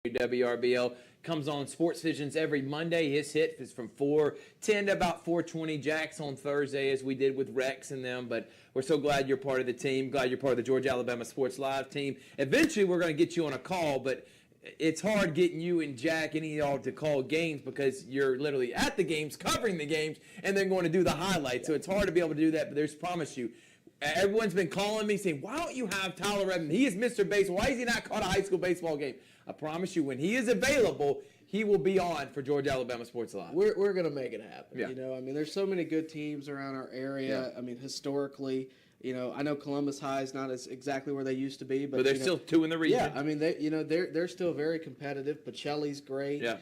WRBL comes on Sports Visions every Monday. His hit is from 4:10 to about 4:20. Jack's on Thursday, as we did with Rex and them. But we're so glad you're part of the team. Glad you're part of the Georgia Alabama Sports Live team. Eventually, we're going to get you on a call, but it's hard getting you and Jack, any of y'all, to call games because you're literally at the games, covering the games, and then going to do the highlights. So it's hard to be able to do that, but there's promise you. Everyone's been calling me saying, why don't you have Tyler Redmond? He is Mr. Baseball. Why has he not caught a high school baseball game? I promise you, when he is available, he will be on for Georgia Alabama Sports Live. We're going to make it happen. Yeah. You know, I mean, there's so many good teams around our area. Yeah. I mean, historically, you know, I know Columbus High is not as exactly where they used to be, but they're still two in the region. Yeah, I mean, they're still very competitive. Pacelli's great. Yeah.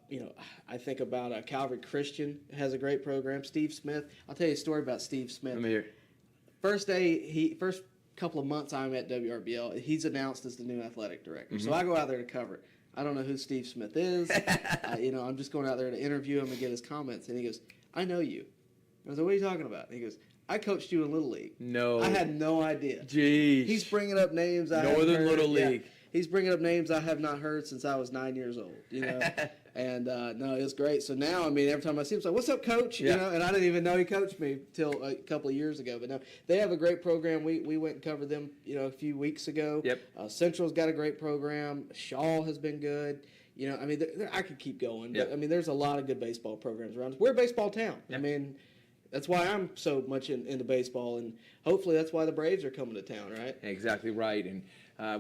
You know, I think about Calvary Christian has a great program. Steve Smith. I'll tell you a story about Steve Smith. Let me hear. First couple of months I'm at WRBL, he's announced as the new athletic director. Mm-hmm. So I go out there to cover it. I don't know who Steve Smith is. You know, I'm just going out there to interview him and get his comments. And he goes, I know you. I was like, what are you talking about? And he goes, I coached you in Little League. No. I had no idea. Jeez. He's bringing up names I Northern haven't heard. Little League. Yeah. He's bringing up names I have not heard since I was 9 years old, you know. And, no, it's great. So now, I mean, every time I see him, it's like, what's up, coach? Yeah. You know, and I didn't even know he coached me till a couple of years ago. But no, they have a great program. We went and covered them, you know, a few weeks ago. Yep. Central's got a great program. Shaw has been good. You know, I mean, I could keep going. But, Yep. I mean, there's a lot of good baseball programs around. We're a baseball town. Yep. I mean, that's why I'm so much into baseball, and hopefully that's why the Braves are coming to town, right? Exactly right, and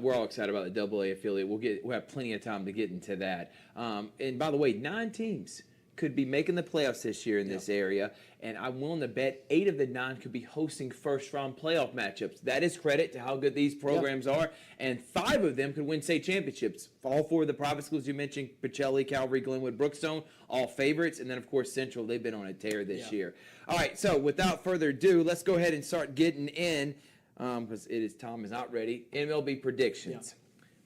we're all excited about the AA affiliate. We'll have plenty of time to get into that. And by the way, 9 teams could be making the playoffs this year in this area, and I'm willing to bet 8 of the 9 could be hosting first-round playoff matchups. That is credit to how good these programs are, and 5 of them could win state championships. All 4 of the private schools you mentioned, Pacelli, Calvary, Glenwood, Brookstone, all favorites, and then, of course, Central, they've been on a tear this year. All right, so without further ado, let's go ahead and start getting in, because Tom is not ready, MLB predictions.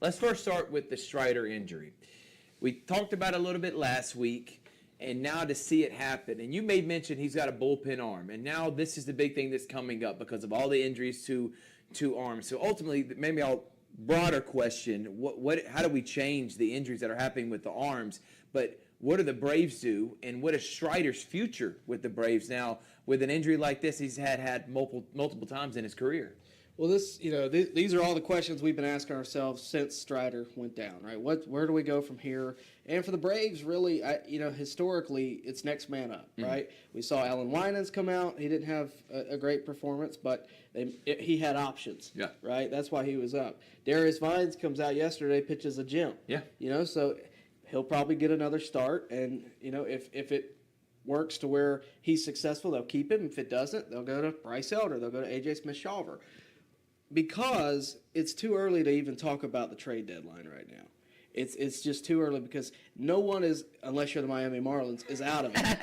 Let's first start with the Strider injury. We talked about it a little bit last week. And now to see it happen, and you made mention he's got a bullpen arm, and now this is the big thing that's coming up because of all the injuries to arms. So ultimately, maybe I'll broader question: how do we change the injuries that are happening with the arms? But what do the Braves do, and what is Strider's future with the Braves now with an injury like this? He's had multiple times in his career. Well, these are all the questions we've been asking ourselves since Strider went down, right? Where do we go from here? And for the Braves, really, historically, it's next man up, right? We saw Alan Winans come out. He didn't have a great performance, but he had options, right? That's why he was up. Darius Vines comes out yesterday, pitches a gem. Yeah. You know, so he'll probably get another start, and, you know, if it works to where he's successful, they'll keep him. If it doesn't, they'll go to Bryce Elder. They'll go to A.J. Smith-Shawver. Because it's too early to even talk about the trade deadline right now. It's just too early because no one is, unless you're the Miami Marlins, is out of it.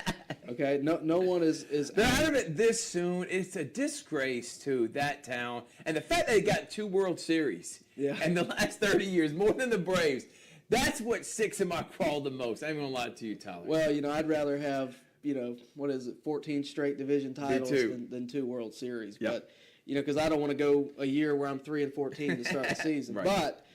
Okay? No one is They're out of it this soon. It's a disgrace to that town. And the fact that they got 2 World Series in the last 30 years, more than the Braves, that's what sticks in my craw the most. I ain't gonna lie to you, Tyler. Well, you know, I'd rather have, 14 straight division titles than 2 World Series. Yep. But because I don't want to go a year where I'm 3-14 to start the season. Right. But,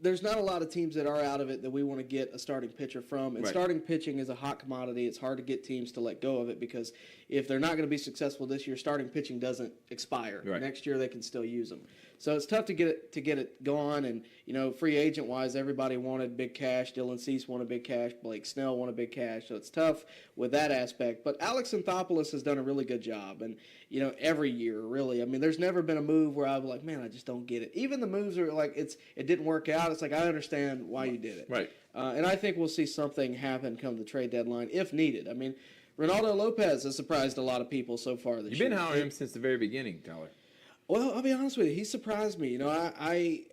there's not a lot of teams that are out of it that we want to get a starting pitcher from. And starting pitching is a hot commodity. It's hard to get teams to let go of it because if they're not going to be successful this year, starting pitching doesn't expire. Right. Next year they can still use them. So it's tough to get it going. And, free agent-wise, everybody wanted big cash. Dylan Cease wanted big cash. Blake Snell wanted big cash. So it's tough with that aspect. But Alex Anthopoulos has done a really good job. And, every year, really. I mean, there's never been a move where I'm like, man, I just don't get it. Even the moves are like, it didn't work out. It's like, I understand why you did it. Right. And I think we'll see something happen come the trade deadline if needed. I mean, Ronaldo Lopez has surprised a lot of people so far this year. You've been high on him since the very beginning, Tyler. Well, I'll be honest with you. He surprised me. I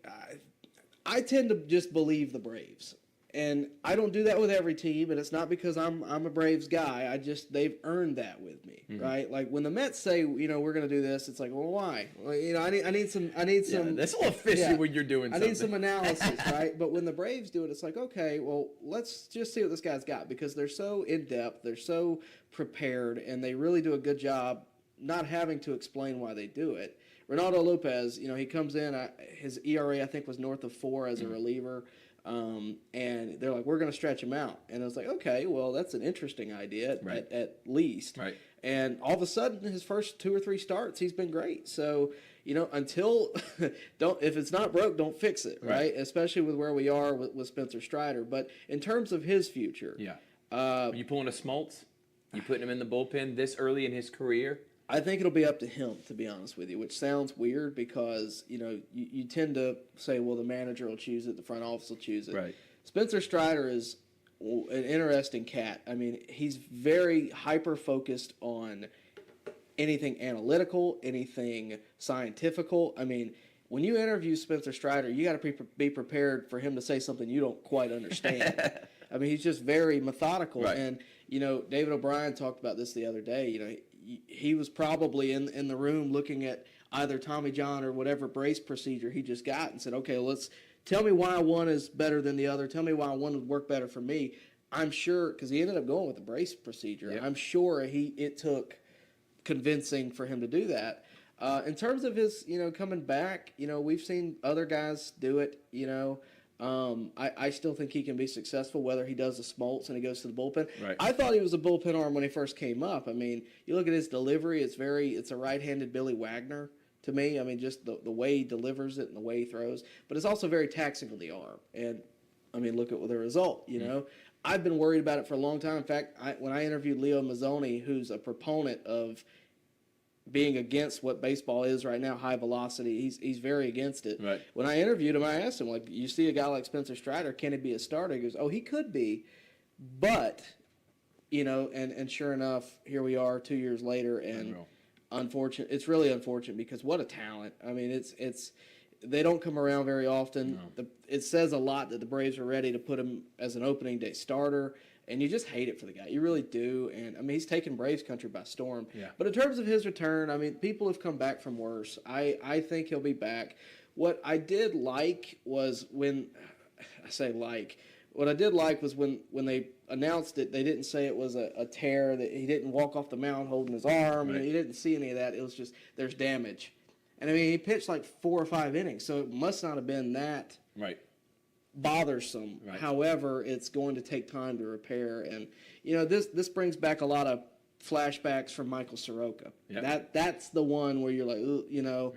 tend to just believe the Braves. And I don't do that with every team, and it's not because I'm a Braves guy. They've earned that with me, right? Like when the Mets say, we're going to do this, it's like, well, why? Well, I need some. That's a little fishy when you're doing something. I need some analysis, right? But when the Braves do it, it's like, okay, well, let's just see what this guy's got because they're so in depth, they're so prepared, and they really do a good job not having to explain why they do it. Ronaldo Lopez, he comes in. His ERA I think was north of 4 as a reliever. And they're like, we're going to stretch him out. And I was like, okay, well, that's an interesting idea Right. at least. Right. And all of a sudden, his first 2 or 3 starts, he's been great. So, until if it's not broke, don't fix it, right? Especially with where we are with Spencer Strider. But in terms of his future, Yeah. Are you pulling a Smoltz? You putting him in the bullpen this early in his career? I think it'll be up to him, to be honest with you, which sounds weird because, you tend to say, well, the manager will choose it, the front office will choose it. Right. Spencer Strider is an interesting cat. I mean, he's very hyper-focused on anything analytical, anything scientifical. I mean, when you interview Spencer Strider, you got to be prepared for him to say something you don't quite understand. I mean, he's just very methodical. Right. And, David O'Brien talked about this the other day. He was probably in the room looking at either Tommy John or whatever brace procedure he just got and said, okay, tell me why one is better than the other. Tell me why one would work better for me. I'm sure, because he ended up going with the brace procedure. Yep. I'm sure it took convincing for him to do that. In terms of his, coming back, we've seen other guys do it, I still think he can be successful, whether he does the Smoltz and he goes to the bullpen. Right. I thought he was a bullpen arm when he first came up. I mean, you look at his delivery, it's a right-handed Billy Wagner to me. I mean, just the way he delivers it and the way he throws. But it's also very taxing on the arm. And, I mean, look at the result, I've been worried about it for a long time. In fact, when I interviewed Leo Mazzoni, who's a proponent of being against what baseball is right now, high velocity, he's very against it. Right. When I interviewed him, I asked him, like, you see a guy like Spencer Strider, can he be a starter? He goes, oh, he could be, but, and sure enough, here we are 2 years later, and it's really unfortunate because what a talent. I mean, it's they don't come around very often. No. It says a lot that the Braves are ready to put him as an opening day starter. And you just hate it for the guy. You really do. And, I mean, he's taken Braves country by storm. Yeah. But in terms of his return, I mean, people have come back from worse. I think he'll be back. What I did like was when they announced it, they didn't say it was a tear, that he didn't walk off the mound holding his arm. Right. You didn't see any of that. It was just there's damage. And, I mean, he pitched like 4 or 5 innings, so it must not have been that Right. bothersome. Right. However, it's going to take time to repair, and this brings back a lot of flashbacks from Michael Soroka. Yep. That's the one where you're like, ooh,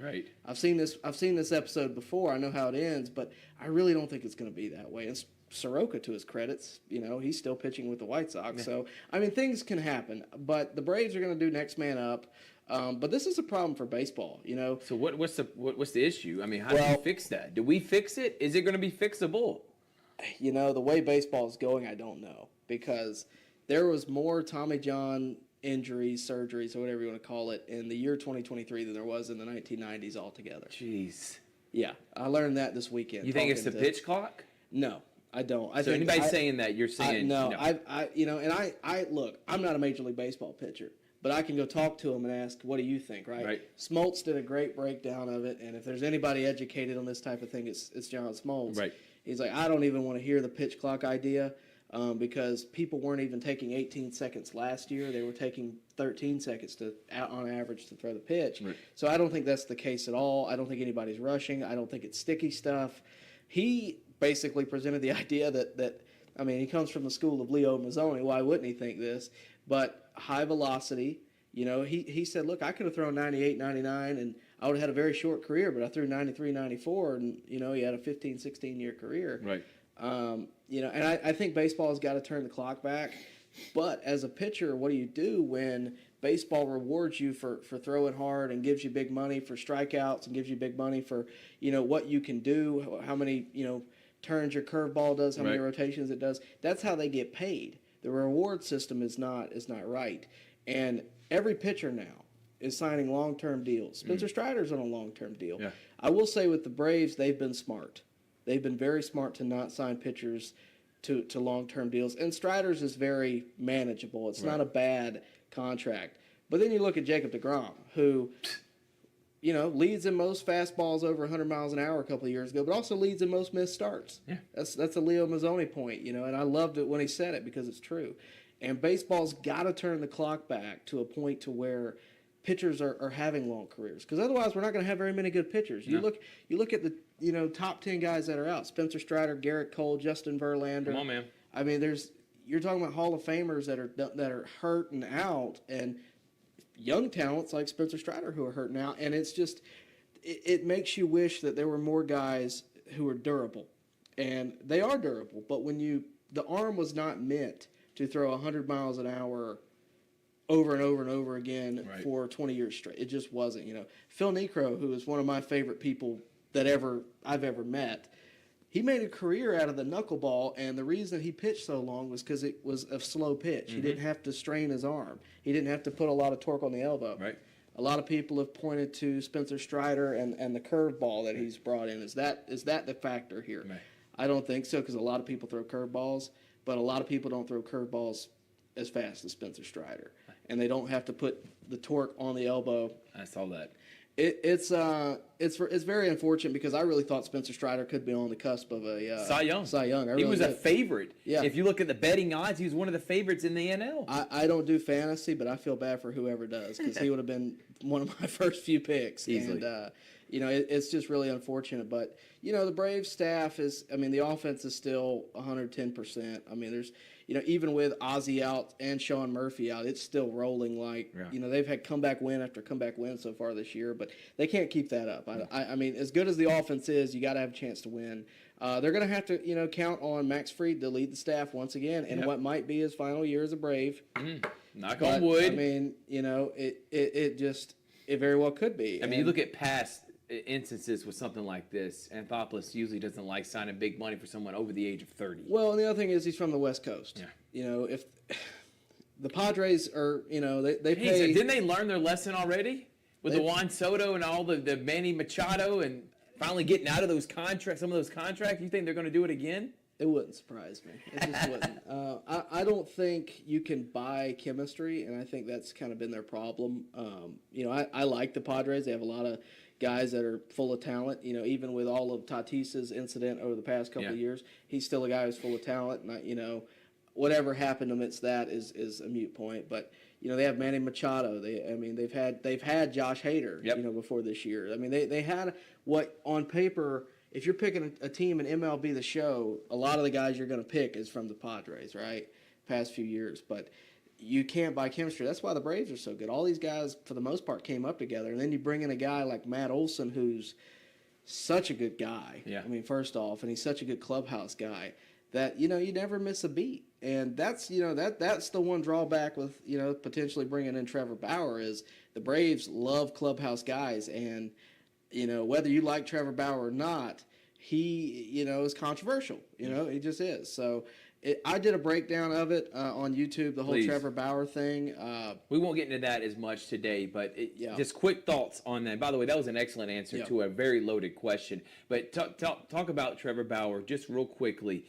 Right. I've seen this episode before. I know how it ends, but I really don't think it's going to be that way. And Soroka, to his credits, he's still pitching with the White Sox. Yeah. So I mean, things can happen, but the Braves are going to do next man up. But this is a problem for baseball, So what's the issue? I mean, how do you fix that? Do we fix it? Is it going to be fixable? The way baseball is going, I don't know, because there was more Tommy John injuries, surgeries, or whatever you want to call it, in the year 2023 than there was in the 1990s altogether. Jeez. Yeah, I learned that this weekend. You think it's the pitch clock? No, I don't. So anybody saying that, you're saying no. I look, I'm not a Major League Baseball pitcher. But I can go talk to him and ask, what do you think, right? Right. Smoltz did a great breakdown of it, and if there's anybody educated on this type of thing, it's John Smoltz. Right. He's like, I don't even want to hear the pitch clock idea because people weren't even taking 18 seconds last year. They were taking 13 seconds on average to throw the pitch. Right. So I don't think that's the case at all. I don't think anybody's rushing. I don't think it's sticky stuff. He basically presented the idea that I mean, he comes from the school of Leo Mazzoni. Why wouldn't he think this? But high velocity, he said, look, I could have thrown 98, 99, and I would have had a very short career, but I threw 93, 94, and, he had a 15, 16-year career. Right. And I think baseball has got to turn the clock back. But as a pitcher, what do you do when baseball rewards you for throwing hard and gives you big money for strikeouts and gives you big money for, what you can do, how many, turns your curveball does, how many rotations it does? That's how they get paid. The reward system is not right. And every pitcher now is signing long-term deals. Spencer Strider's on a long-term deal. Yeah. I will say with the Braves, they've been smart. They've been very smart to not sign pitchers to long-term deals. And Strider's is very manageable. It's not a bad contract. But then you look at Jacob deGrom, who leads in most fastballs over 100 miles an hour a couple of years ago, but also leads in most missed starts. Yeah. That's a Leo Mazzoni point, and I loved it when he said it because it's true. And baseball's got to turn the clock back to a point to where pitchers are having long careers, because otherwise we're not going to have very many good pitchers. You No. look at the top 10 guys that are out: Spencer Strider, Garrett Cole, Justin Verlander. Come on, man. I mean, you're talking about Hall of Famers that are hurt and out, and young talents like Spencer Strider who are hurting out, and it's just it makes you wish that there were more guys who are durable, and they are durable. But when the arm was not meant to throw 100 miles an hour over and over and over again Right. for 20 years straight. It just wasn't. Phil Niekro, who is one of my favorite people that I've ever met, he made a career out of the knuckleball, and the reason he pitched so long was because it was a slow pitch. He didn't have to strain his arm. He didn't have to put a lot of torque on the elbow. Right. A lot of people have pointed to Spencer Strider and the curveball that he's brought in. Is that the factor here? Right. I don't think so, because a lot of people throw curveballs, but a lot of people don't throw curveballs as fast as Spencer Strider, and they don't have to put the torque on the elbow. I saw that. It's very unfortunate, because I really thought Spencer Strider could be on the cusp of a Cy Young. Cy Young. I He really was a did. favorite. Yeah. If you look at the betting odds, he was one of the favorites in the NL. I don't do fantasy, but I feel bad for whoever does, because he would have been one of my first few picks. Easily. And, it's just really unfortunate. But, the Braves staff the offense is still 110%. I mean, there's, even with Ozzie out and Sean Murphy out, it's still rolling like, Yeah. they've had comeback win after comeback win so far this year, but they can't keep that up. I mean, as good as the offense is, you got to have a chance to win. They're going to have to, count on Max Fried to lead the staff once again in what might be his final year as a Brave. Knock But, on wood. I mean, it very well could be. I mean, you look at past instances with something like this, Anthopoulos usually doesn't like signing big money for someone over the age of 30. Well, and the other thing is he's from the West Coast. Yeah. If the Padres are, they Hey, pay. didn't they learn their lesson already with the Juan Soto and all the Manny Machado and finally getting out of those contracts, some of those contracts? You think they're going to do it again? It wouldn't surprise me. It just wouldn't. I don't think you can buy chemistry, and I think that's kind of been their problem. I like the Padres. They have a lot of guys that are full of talent. Even with all of Tatis's incident over the past couple of years, he's still a guy who's full of talent. And whatever happened amidst that is a moot point. But they have Manny Machado. They've had Josh Hader. Yep. Before this year. I mean, they had what on paper. If you're picking a team in MLB The Show, a lot of the guys you're going to pick is from the Padres, right? Past few years. But you can't buy chemistry. That's why the Braves are so good. All these guys, for the most part, came up together. And then you bring in a guy like Matt Olson, who's such a good guy. Yeah. I mean, first off, and he's such a good clubhouse guy that, you never miss a beat. And that's, that's the one drawback with, potentially bringing in Trevor Bauer is the Braves love clubhouse guys. And, whether you like Trevor Bauer or not, he, is controversial. He just is. So I did a breakdown of it on YouTube, the whole Please. Trevor Bauer thing. We won't get into that as much today, but just quick thoughts on that. By the way, that was an excellent answer to a very loaded question. But talk about Trevor Bauer just real quickly.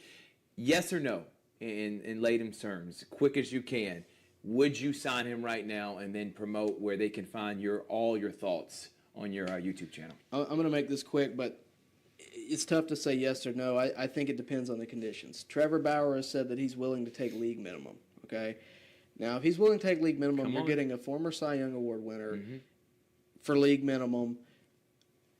Yes or no, in layman's terms, quick as you can. Would you sign him right now and then promote where they can find all your thoughts on your YouTube channel? I'm going to make this quick, but it's tough to say yes or no. I think it depends on the conditions. Trevor Bauer has said that he's willing to take league minimum, okay? Now, if he's willing to take league minimum, you're getting a former Cy Young Award winner for league minimum.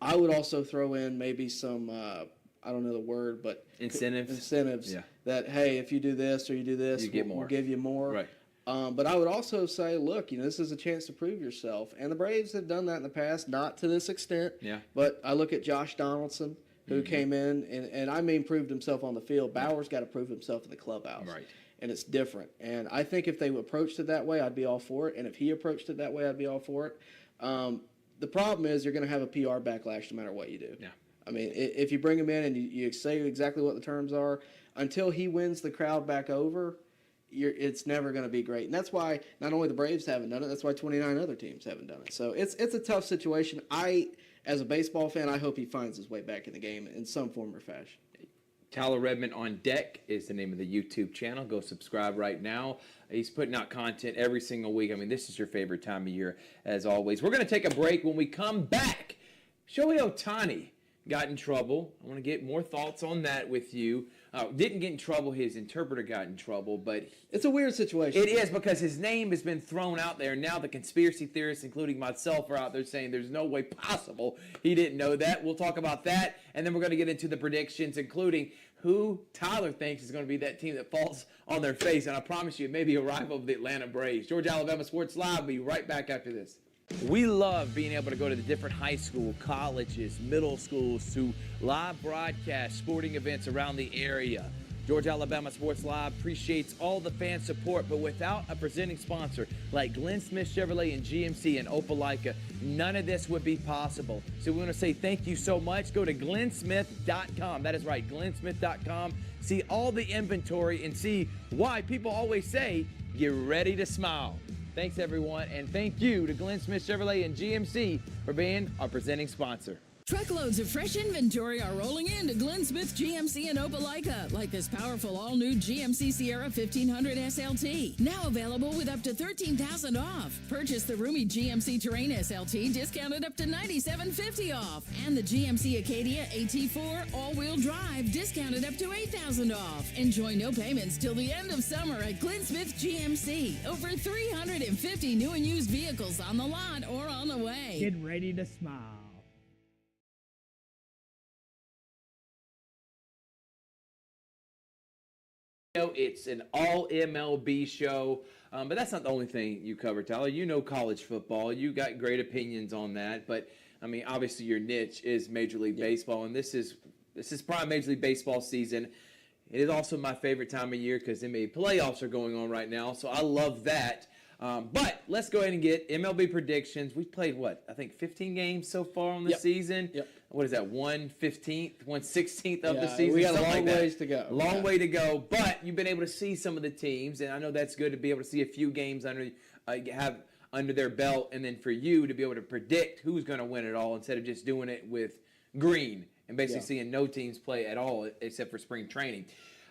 I would also throw in maybe some, I don't know the word, but incentives Yeah. that, hey, if you do this or you do this, You get we'll more. give you more. Right. But I would also say, look, this is a chance to prove yourself. And the Braves have done that in the past, not to this extent. Yeah. But I look at Josh Donaldson, who came in, and proved himself on the field. Bauer's got to prove himself in the clubhouse. Right. And it's different. And I think if they approached it that way, I'd be all for it. And if he approached it that way, I'd be all for it. The problem is you're going to have a PR backlash no matter what you do. Yeah. I mean, if you bring him in and you say exactly what the terms are, until he wins the crowd back over, it's never going to be great. And that's why not only the Braves haven't done it, that's why 29 other teams haven't done it. So it's a tough situation. As a baseball fan, I hope he finds his way back in the game in some form or fashion. Tyler Redmond on Deck is the name of the YouTube channel. Go subscribe right now. He's putting out content every single week. I mean, this is your favorite time of year, as always. We're going to take a break. When we come back, Shohei Ohtani got in trouble. I want to get more thoughts on that with you. Didn't get in trouble. His interpreter got in trouble, but It's a weird situation. it is because his name has been thrown out there. Now the conspiracy theorists, including myself, are out there saying there's no way possible he didn't know that. We'll talk about that, and then we're going to get into the predictions, including who Tyler thinks is going to be that team that falls on their face. And I promise you, it may be a rival of the Atlanta Braves. Georgia Alabama Sports Live will be right back after this. We love being able to go to the different high school, colleges, middle schools to live broadcast sporting events around the area. Georgia Alabama Sports Live appreciates all the fan support, but without a presenting sponsor like Glenn Smith Chevrolet and GMC in Opelika, none of this would be possible. So we want to say thank you so much. Go to glennsmith.com. That is right, glennsmith.com. See all the inventory and see why people always say, get ready to smile. Thanks, everyone, and thank you to Glenn Smith Chevrolet and GMC for being our presenting sponsor. Truckloads of fresh inventory are rolling in to Glenn Smith GMC in Opelika, like this powerful all-new GMC Sierra 1500 SLT, now available with up to $13,000 off. Purchase the roomy GMC Terrain SLT, discounted up to $97.50 off, and the GMC Acadia AT4 all-wheel drive, discounted up to $8,000 off. Enjoy no payments till the end of summer at Glenn Smith GMC. Over 350 new and used vehicles on the lot or on the way. Get ready to smile. It's an all MLB show, but that's not the only thing you cover, Tyler. You know college football. You got great opinions on that, but I mean, obviously your niche is Major League Baseball, and this is prime Major League Baseball season. It is also my favorite time of year because NBA playoffs are going on right now, so I love that. But let's go ahead and get MLB predictions. We've played, I think 15 games so far on the season. Yep. What is that, 1/15th, 1/16th of the season? We got a something long like that. ways to go. Long way to go, but you've been able to see some of the teams, and I know that's good to be able to see a few games have under their belt, and then for you to be able to predict who's going to win it all instead of just doing it with green and basically seeing no teams play at all except for spring training.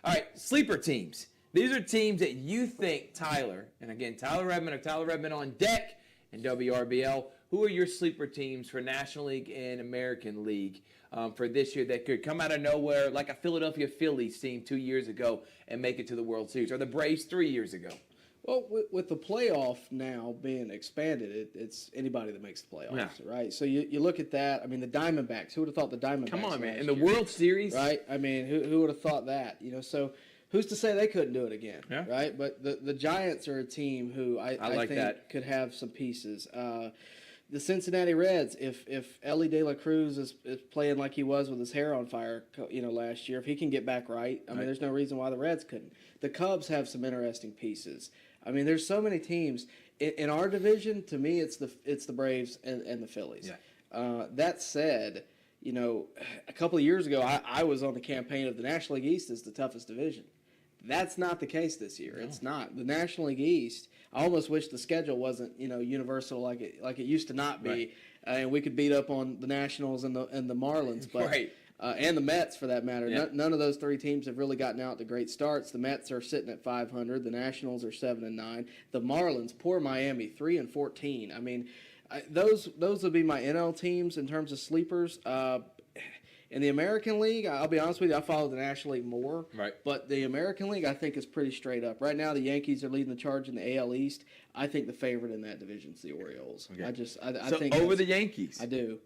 All right, sleeper teams. These are teams that you think, Tyler, and again, Tyler Redmond on deck and WRBL. Who are your sleeper teams for National League and American League for this year that could come out of nowhere, like a Philadelphia Phillies team 2 years ago and make it to the World Series, or the Braves 3 years ago? Well, with the playoff now being expanded, it's anybody that makes the playoffs, right? So you look at that. I mean, the Diamondbacks. Who would have thought the Diamondbacks? Come on, man! last In the year, World Series, right? I mean, who would have thought that? So who's to say they couldn't do it again, Yeah. right? But the Giants are a team who I like think that. could have some pieces. The Cincinnati Reds, if Ellie De La Cruz is playing like he was with his hair on fire, last year, if he can get back right, I mean, there's no reason why the Reds couldn't. The Cubs have some interesting pieces. I mean, there's so many teams in our division. To me, it's the Braves and the Phillies. Yeah. That said, a couple of years ago, I was on the campaign of the National League East as the toughest division. That's not the case this year. No. It's not. The National League East, I almost wish the schedule wasn't, universal like it used to not be, Right. And we could beat up on the Nationals and the Marlins, but Right. And the Mets for that matter. Yeah. None of those three teams have really gotten out to great starts. The Mets are sitting at 500. The Nationals are 7-9. The Marlins, poor Miami, 3-14. I mean, those would be my NL teams in terms of sleepers. In the American League, I'll be honest with you, I follow the National League more. Right. But the American League, I think, is pretty straight up. Right now, the Yankees are leading the charge in the AL East. I think the favorite in that division is the Orioles. Okay. I So think over the Yankees. I do.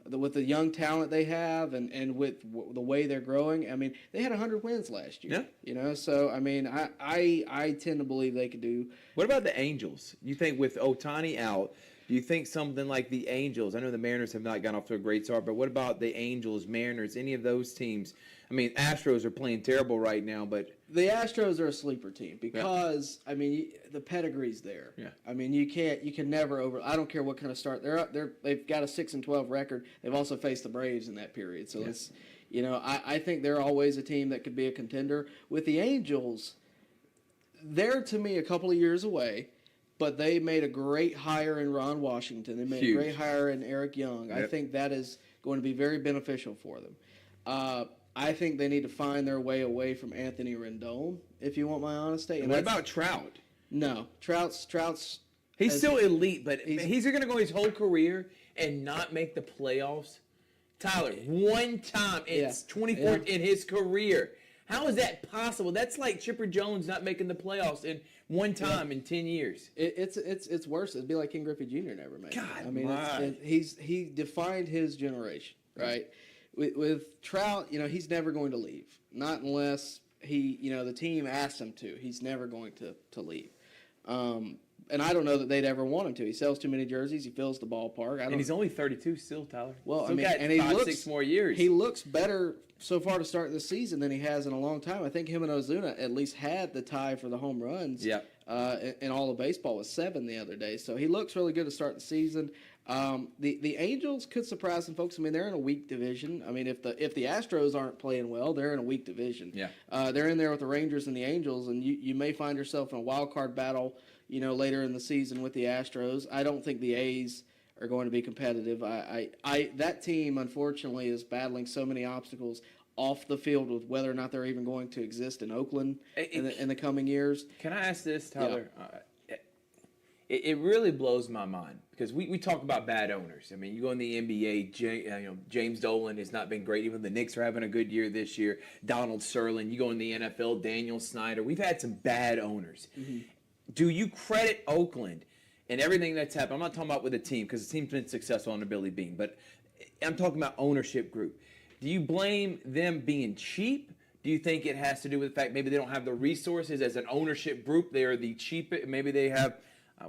With the young talent they have and with the way they're growing, I mean, they had 100 wins last year. Yeah. So, I mean, I tend to believe they could do. What about the Angels? You think with Ohtani out, do you think something like the Angels? I know the Mariners have not gotten off to a great start, but what about the Angels, Mariners, any of those teams? I mean, Astros are playing terrible right now, but The Astros are a sleeper team because I mean the pedigree's there. Yeah. I mean you can never I don't care what kind of start they've got a 6-12 record. They've also faced the Braves in that period. So it's I think they're always a team that could be a contender. With the Angels, they're to me a couple of years away. But they made a great hire in Ron Washington. They made Huge. a great hire in Eric Young. Yep. I think that is going to be very beneficial for them. I think they need to find their way away from Anthony Rendon, if you want my honesty. And what that's- about Trout? No, Trout's. He's as- still elite, but he's going to go his whole career and not make the playoffs. Tyler, one time in 24 in his career. How is that possible? That's like Chipper Jones not making the playoffs in one time in 10 years. It's worse. It'd be like King Griffey Jr. never made it. God, I mean, my. he defined his generation, right? With Trout, he's never going to leave, not unless the team asks him to. He's never going to leave. And I don't know that they'd ever want him to. He sells too many jerseys. He fills the ballpark. And he's only 32 still, Tyler. Well, still got and he 6 more years. He looks better so far to start the season than he has in a long time. I think him and Ozuna at least had the tie for the home runs. Yeah. In all of baseball with 7 the other day. So he looks really good to start the season. The Angels could surprise some folks. I mean, they're in a weak division. I mean, if the Astros aren't playing well, they're in a weak division. Yeah. They're in there with the Rangers and the Angels, and you may find yourself in a wild card battle, later in the season with the Astros. I don't think the A's are going to be competitive. That team, unfortunately, is battling so many obstacles off the field with whether or not they're even going to exist in Oakland in the coming years. Can I ask this, Tyler? Yeah. It really blows my mind because we talk about bad owners. I mean, you go in the NBA, James Dolan has not been great. Even the Knicks are having a good year this year. Donald Sterling. You go in the NFL, Daniel Snyder. We've had some bad owners. Mm-hmm. Do you credit Oakland and everything that's happened? I'm not talking about with the team because the team's been successful under Billy Beane, but I'm talking about ownership group. Do you blame them being cheap? Do you think it has to do with the fact maybe they don't have the resources as an ownership group? They are the cheapest. Maybe they have,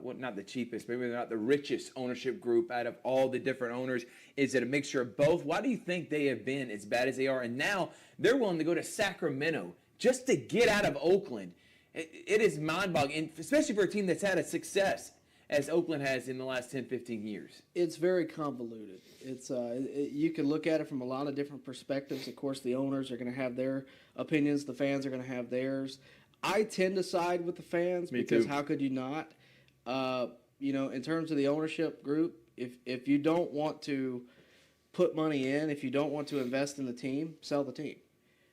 not the cheapest. Maybe they're not the richest ownership group out of all the different owners. Is it a mixture of both? Why do you think they have been as bad as they are? And now they're willing to go to Sacramento just to get out of Oakland. It is mind-boggling, and especially for a team that's had a success as Oakland has in the last 10, 15 years. It's very convoluted. It's you can look at it from a lot of different perspectives. Of course, the owners are going to have their opinions. The fans are going to have theirs. I tend to side with the fans because how could you not? In terms of the ownership group, if you don't want to put money in, if you don't want to invest in the team, sell the team.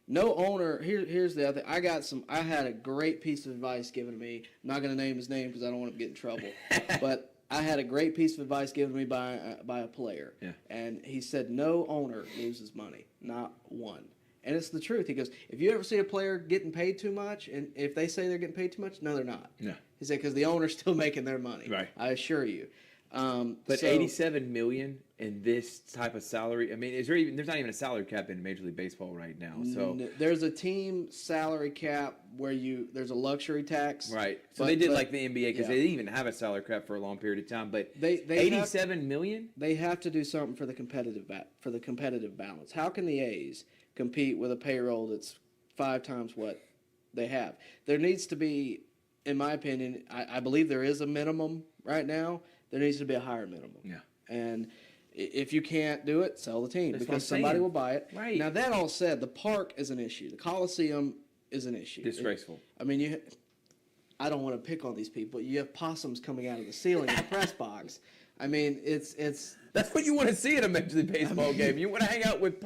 No owner. Here's the other thing. I had a great piece of advice given to me. I'm not going to name his name because I don't want to get in trouble. But I had a great piece of advice given to me by a player. Yeah. And he said, no owner loses money, not one. And it's the truth. He goes, if you ever see a player getting paid too much, and if they say they're getting paid too much, no, they're not. No. He said, because the owner's still making their money. Right. I assure you. But $87 million in this type of salary. I mean, there's not even a salary cap in Major League Baseball right now. So there's a team salary cap where there's a luxury tax. Right. So they did like the NBA because they didn't even have a salary cap for a long period of time. But they $87 million? They have to do something for the competitive balance. How can the A's compete with a payroll that's 5 times what they have? There needs to be, in my opinion, I believe there is a minimum right now. There needs to be a higher minimum. Yeah. And if you can't do it, sell the team That's because somebody will buy it. Right. Now, that all said, the park is an issue. The Coliseum is an issue. Disgraceful. I don't want to pick on these people. You have possums coming out of the ceiling in the press box. I mean, it's That's what you want to see at a Major League Baseball game. You want to hang out with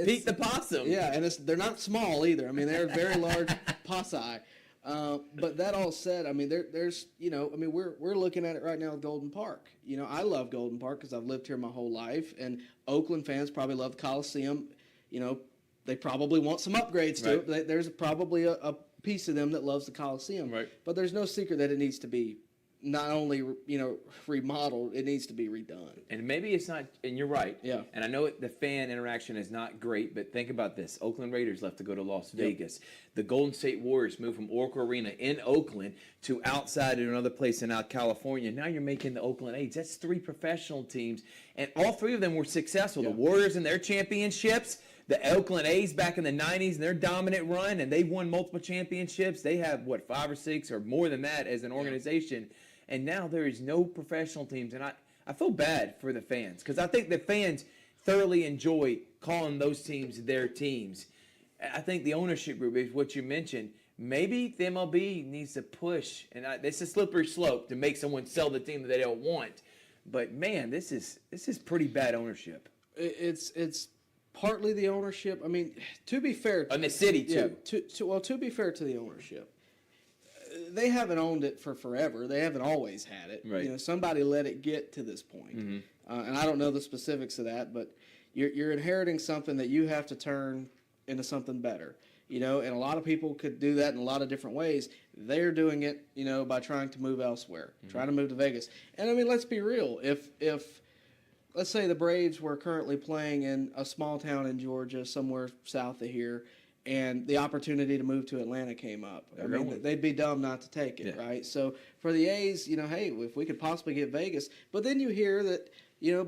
Pete the Possum. Yeah, and they're not small either. I mean, they're very large possi. But that all said, I mean, there's we're looking at it right now with Golden Park. I love Golden Park because I've lived here my whole life, and Oakland fans probably love the Coliseum. They probably want some upgrades to it. But there's probably a piece of them that loves the Coliseum. Right. But there's no secret that it needs to be not only remodeled, it needs to be redone. And maybe it's not, and you're right. Yeah. And I know the fan interaction is not great, but think about this. Oakland Raiders left to go to Las Vegas. The Golden State Warriors moved from Oracle Arena in Oakland to outside in another place in California. Now you're making the Oakland A's. That's 3 professional teams, and all 3 of them were successful. Yeah. The Warriors in their championships, the Oakland A's back in the 90s and their dominant run, and they've won multiple championships. They have, 5 or 6 or more than that as an organization. And now there is no professional teams. And I feel bad for the fans because I think the fans thoroughly enjoy calling those teams their teams. I think the ownership group is what you mentioned. Maybe the MLB needs to push, and it's a slippery slope to make someone sell the team that they don't want. But, man, this is pretty bad ownership. It's partly the ownership. I mean, to be fair. And the city, too. To be fair to the ownership. They haven't owned it for forever. They haven't always had it. Right. Somebody let it get to this point. Mm-hmm. And I don't know the specifics of that, but you're inheriting something that you have to turn into something better. and a lot of people could do that in a lot of different ways. They're doing it, by trying to move elsewhere, trying to move to Vegas. And I mean, let's be real. If let's say the Braves were currently playing in a small town in Georgia, somewhere south of here, and the opportunity to move to Atlanta came up, they'd be dumb not to take it, right? So for the A's, hey, if we could possibly get Vegas, but then you hear that,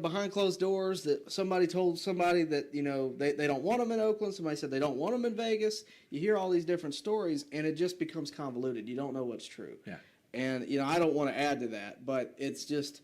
behind closed doors, that somebody told somebody that, they don't want them in Oakland. Somebody said they don't want them in Vegas. You hear all these different stories, and it just becomes convoluted. You don't know what's true. Yeah. And, I don't want to add to that, but it's just,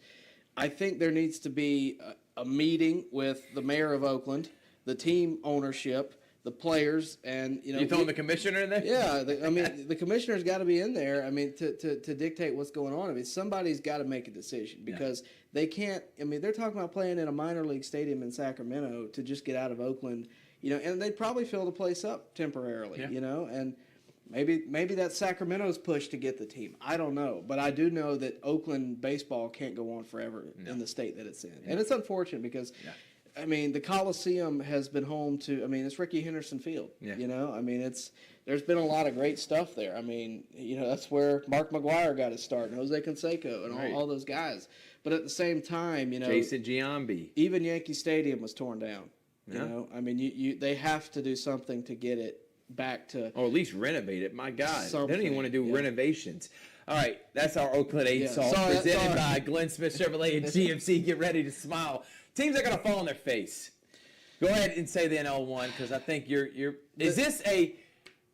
I think there needs to be a meeting with the mayor of Oakland, the team ownership, the players, and, You throwing the commissioner in there? yeah, the commissioner's got to be in there. To dictate what's going on. Somebody's got to make a decision because they can't. They're talking about playing in a minor league stadium in Sacramento to just get out of Oakland. And they'd probably fill the place up temporarily. And maybe that's Sacramento's push to get the team. I don't know, but I do know that Oakland baseball can't go on forever in the state that it's in, and it's unfortunate because. Yeah. The Coliseum has been home to, it's Ricky Henderson Field, there's been a lot of great stuff there. That's where Mark McGwire got his start, and Jose Canseco, and all those guys. But at the same time, Jason Giambi. Even Yankee Stadium was torn down. Yeah. They have to do something to get it back to. Or at least renovate it. My God. Something. They don't even want to do renovations. All right, that's our Oakland A's Salt presented by Glenn Smith Chevrolet and GMC. Get ready to smile. Teams are going to fall on their face. Go ahead and say the NL one because I think you're. Is this I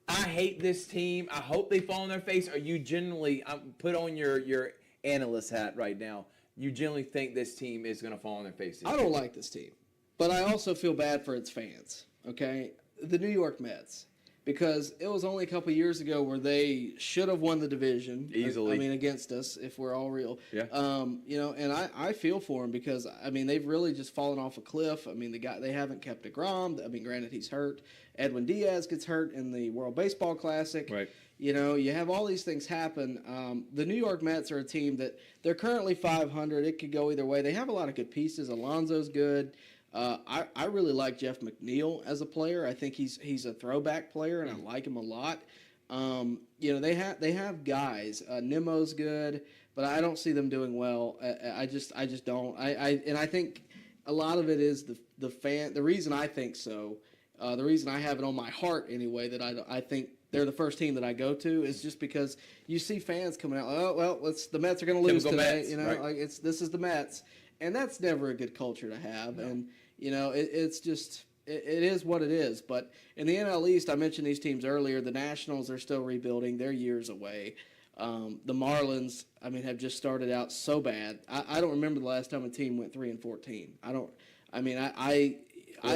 hate this team. I hope they fall on their face. Or you generally put on your analyst hat right now. You generally think this team is going to fall on their face. I don't like this team, but I also feel bad for its fans. Okay, the New York Mets. Because it was only a couple years ago where they should have won the division easily. Against us, if we're all real. Yeah. And I feel for them because they've really just fallen off a cliff. They haven't kept DeGrom. Granted he's hurt. Edwin Diaz gets hurt in the World Baseball Classic. Right. You have all these things happen. The New York Mets are a team that they're currently 500. It could go either way. They have a lot of good pieces. Alonso's good. I really like Jeff McNeil as a player. I think he's a throwback player, and I like him a lot. They have guys. Nemo's good, but I don't see them doing well. I just don't. I think a lot of it is the fan. The reason I think so, the reason I have it on my heart anyway, that I think they're the first team that I go to is just because you see fans coming out. Oh well, the Mets are going to lose today. Mets, right. This is the Mets, and that's never a good culture to have. No. And it's just it is what it is. But in the NL East, I mentioned these teams earlier. The Nationals are still rebuilding; they're years away. The Marlins, have just started out so bad. I don't remember the last time a team went 3-14.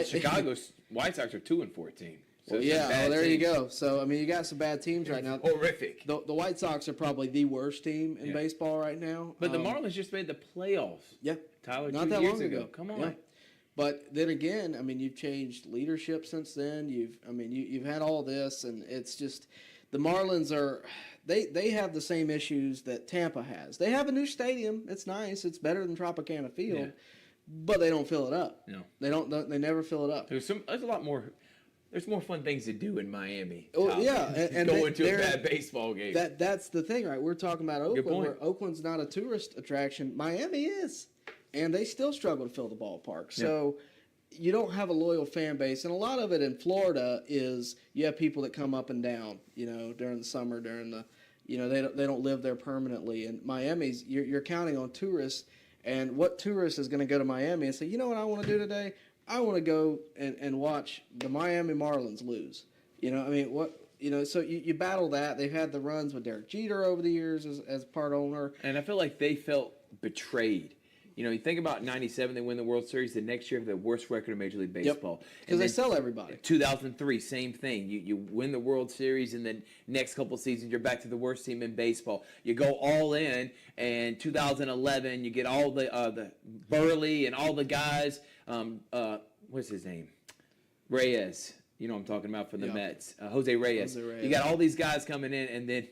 Chicago's White Sox are 2-14. So there you go. So you got some bad teams right now. Horrific. The White Sox are probably the worst team in baseball right now. But the Marlins just made the playoffs. Yeah, Tyler, not 2 that years long ago. Come on. Yeah. But then again, you've changed leadership since then. You've had all this, and it's just the Marlins are. They have the same issues that Tampa has. They have a new stadium. It's nice. It's better than Tropicana Field, but they don't fill it up. No, they don't. They never fill it up. There's a lot more. There's more fun things to do in Miami. Oh, yeah, and going to a bad baseball game. That's the thing, right? We're talking about Oakland, where Oakland's not a tourist attraction. Miami is, and they still struggle to fill the ballpark. So you don't have a loyal fan base, and a lot of it in Florida is you have people that come up and down. During the summer, during the, they don't live there permanently. And Miami's you're counting on tourists, and what tourist is going to go to Miami and say, you know what I want to do today? I want to go and watch the Miami Marlins lose. So you battle that. They've had the runs with Derek Jeter over the years as part owner. And I feel like they felt betrayed. You think about 97, they win the World Series. The next year, they have the worst record in Major League Baseball. Because they sell everybody. 2003, same thing. You win the World Series, and then next couple seasons, you're back to the worst team in baseball. You go all in, and 2011, you get all the Burley and all the guys. What's his name? Reyes. You know what I'm talking about for the Mets. Jose Reyes. You got all these guys coming in, and then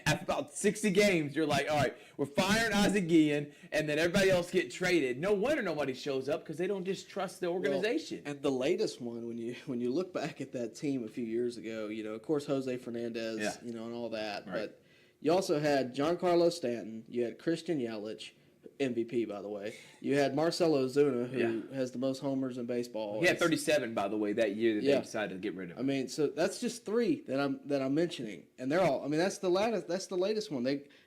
after about 60 games, you're like, all right, we're firing Isaac Guillen, and then everybody else get traded. No wonder nobody shows up because they don't just trust the organization. Well, and the latest one, when you look back at that team a few years ago, of course Jose Fernandez, Yeah. And all that, Right. but you also had Giancarlo Stanton, you had Christian Yelich, MVP by the way, you had Marcelo Ozuna, who has the most homers in baseball. He had 37, by the way, that year that they Yeah. decided to get rid of I him. mean, so that's just three that I'm mentioning, and they're all. I mean, that's the latest one.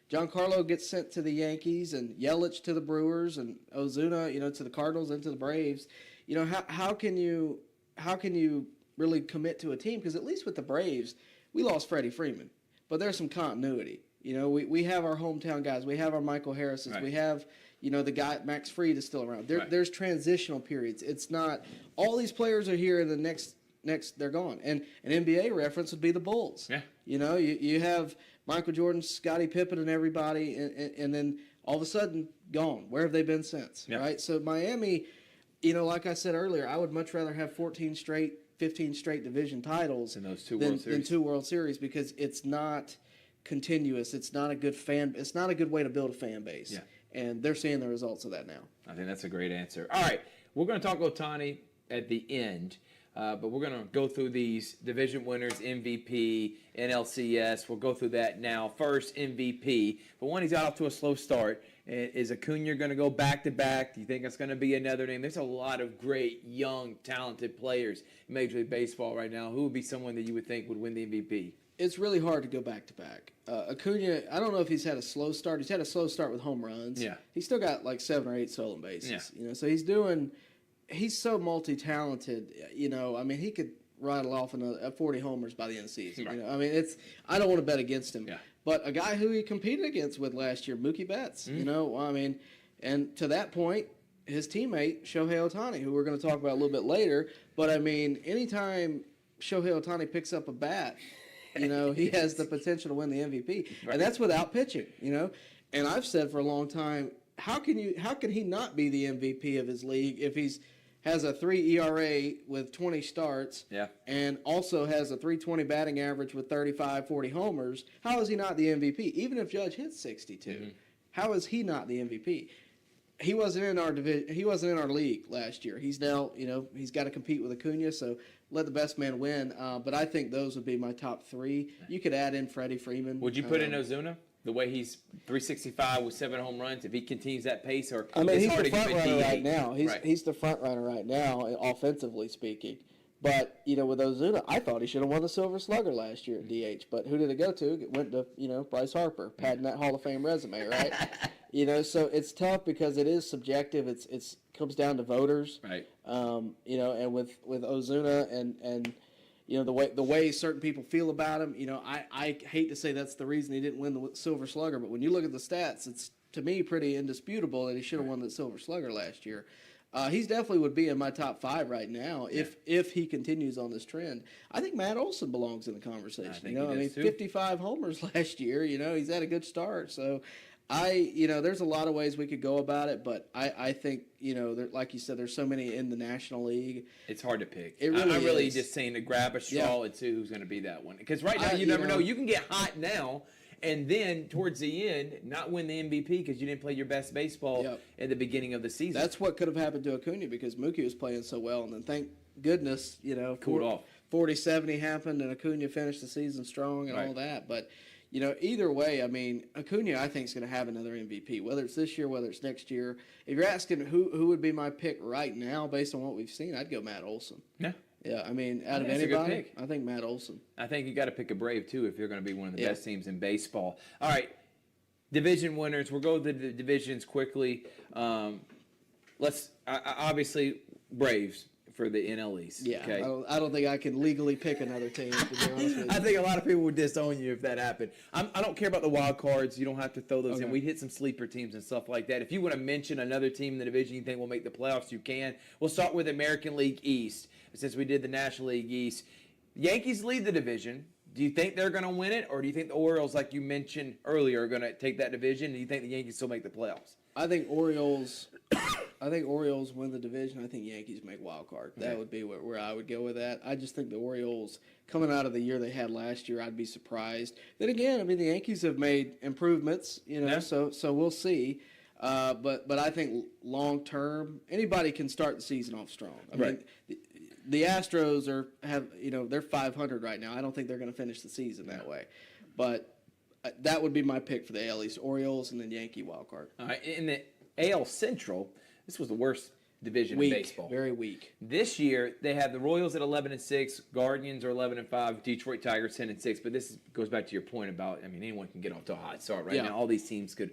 Giancarlo gets sent to the Yankees, and Yelich to the Brewers, and Ozuna, to the Cardinals and to the Braves. How can you really commit to a team? Because at least with the Braves, we lost Freddie Freeman, but there's some continuity. We have our hometown guys. We have our Michael Harrises. Right. We have, the guy Max Fried is still around. Right. There's transitional periods. It's not all these players are here and the next they're gone. And an NBA reference would be the Bulls. Yeah. You have Michael Jordan, Scottie Pippen, and everybody, and then all of a sudden gone. Where have they been since? Yeah. Right. So Miami, like I said earlier, I would much rather have 15 straight division titles Than those two World Series. than 2 World Series, because it's not continuous. It's not a good It's not a good way to build a fan base. Yeah. And they're seeing the results of that now. I think that's a great answer. All right, we're going to talk Ohtani at the end, but we're going to go through these division winners, MVP, NLCS. We'll go through that now. First, MVP. But one, he's got off to a slow start. Is Acuna going to go back-to-back? Do you think it's going to be another name? There's a lot of great, young, talented players in Major League Baseball right now. Who would be someone that you would think would win the MVP? It's really hard to go back-to-back. Acuna, I don't know if he's had a slow start. He's had a slow start with home runs. Yeah. He's still got like 7 or 8 stolen bases. Yeah. So he's so multi-talented. I mean, he could rattle off 40 homers by the end of the season. Right. I mean, I don't want to bet against him. Yeah. But a guy who he competed against with last year, Mookie Betts. I mean, and to that point, his teammate Shohei Ohtani, who we're going to talk about a little bit later. But I mean, anytime Shohei Ohtani picks up a bat, he has the potential to win the MVP, Right. and that's without pitching. And I've said for a long time, how can he not be the MVP of his league if he's has a 3 ERA with 20 starts, Yeah. and also has a 320 batting average with 35, 40 homers? How is he not the MVP? Even if Judge hits 62, how is he not the MVP? He wasn't in our division. He wasn't in our league last year. He's now, he's got to compete with Acuna, so let the best man win. But I think those would be my top 3. You could add in Freddie Freeman. Would you put in Ozuna? The way he's 365 with 7 home runs, if he continues that pace, or I mean, it's he's hard the to give front a runner DH. right now. Right. He's the front runner right now, offensively speaking. But with Ozuna, I thought he should have won the Silver Slugger last year at DH. But who did it go to? It went to Bryce Harper, padding that Hall of Fame resume, right? So it's tough because it is subjective. It's comes down to voters, Right. And with Ozuna and the way certain people feel about him, I hate to say that's the reason he didn't win the Silver Slugger, but when you look at the stats, it's to me pretty indisputable that he should have won the Silver Slugger last year. He's definitely would be in my top 5 right now if he continues on this trend. I think Matt Olson belongs in the conversation. I think he does too. 55 homers last year. He's had a good start. So there's a lot of ways we could go about it, but I think like you said, there's so many in the National League. It's hard to pick. It really I'm really is. just saying to grab a straw and see who's going to be that one. Because right now, you you never know- know. You can get hot now, and then towards the end, not win the MVP because you didn't play your best baseball Yep. at the beginning of the season. That's what could have happened to Acuna because Mookie was playing so well, and then thank goodness, Cooled off. 40-70 happened, and Acuna finished the season strong and Right. all that. But either way, I mean, Acuna I think is going to have another MVP, whether it's this year, whether it's next year. If you're asking who would be my pick right now based on what we've seen, I'd go Matt Olson. Yeah. Yeah, I mean, out of That's a good anybody, pick. I think Matt Olson. I think you got to pick a Brave too if you're going to be one of the Yeah. best teams in baseball. All right, division winners. We'll go to the divisions quickly. Let's obviously Braves for the NL East. Yeah, Okay. I don't think I can legally pick another team, to be honest with I you. think a lot of people would disown you if that happened. I don't care about the wild cards. You don't have to throw those in. Okay. We hit some sleeper teams and stuff like that. If you want to mention another team in the division you think will make the playoffs, you can. We'll start with American League East since we did the National League East. Yankees lead the division. Do you think they're going to win it, or do you think the Orioles, like you mentioned earlier, are going to take that division? Do you think the Yankees still make the playoffs? I think Orioles. I think Orioles win the division. I think Yankees make wild card. That would be where I would go with that. I just think the Orioles, coming out of the year they had last year, I'd be surprised. Then again, I mean, the Yankees have made improvements, so we'll see. But I think long term, anybody can start the season off strong. I mean, the Astros they're 500 right now. I don't think they're going to finish the season that way. But that would be my pick for the AL East: Orioles and then Yankee wild card. All right, in the AL Central, this was the worst division Weak, in baseball. very weak. This year they have the Royals at 11-6, Guardians are 11-5, Detroit Tigers 10-6. But this goes back to your point about, I mean, anyone can get off to a hot start right now. All these teams could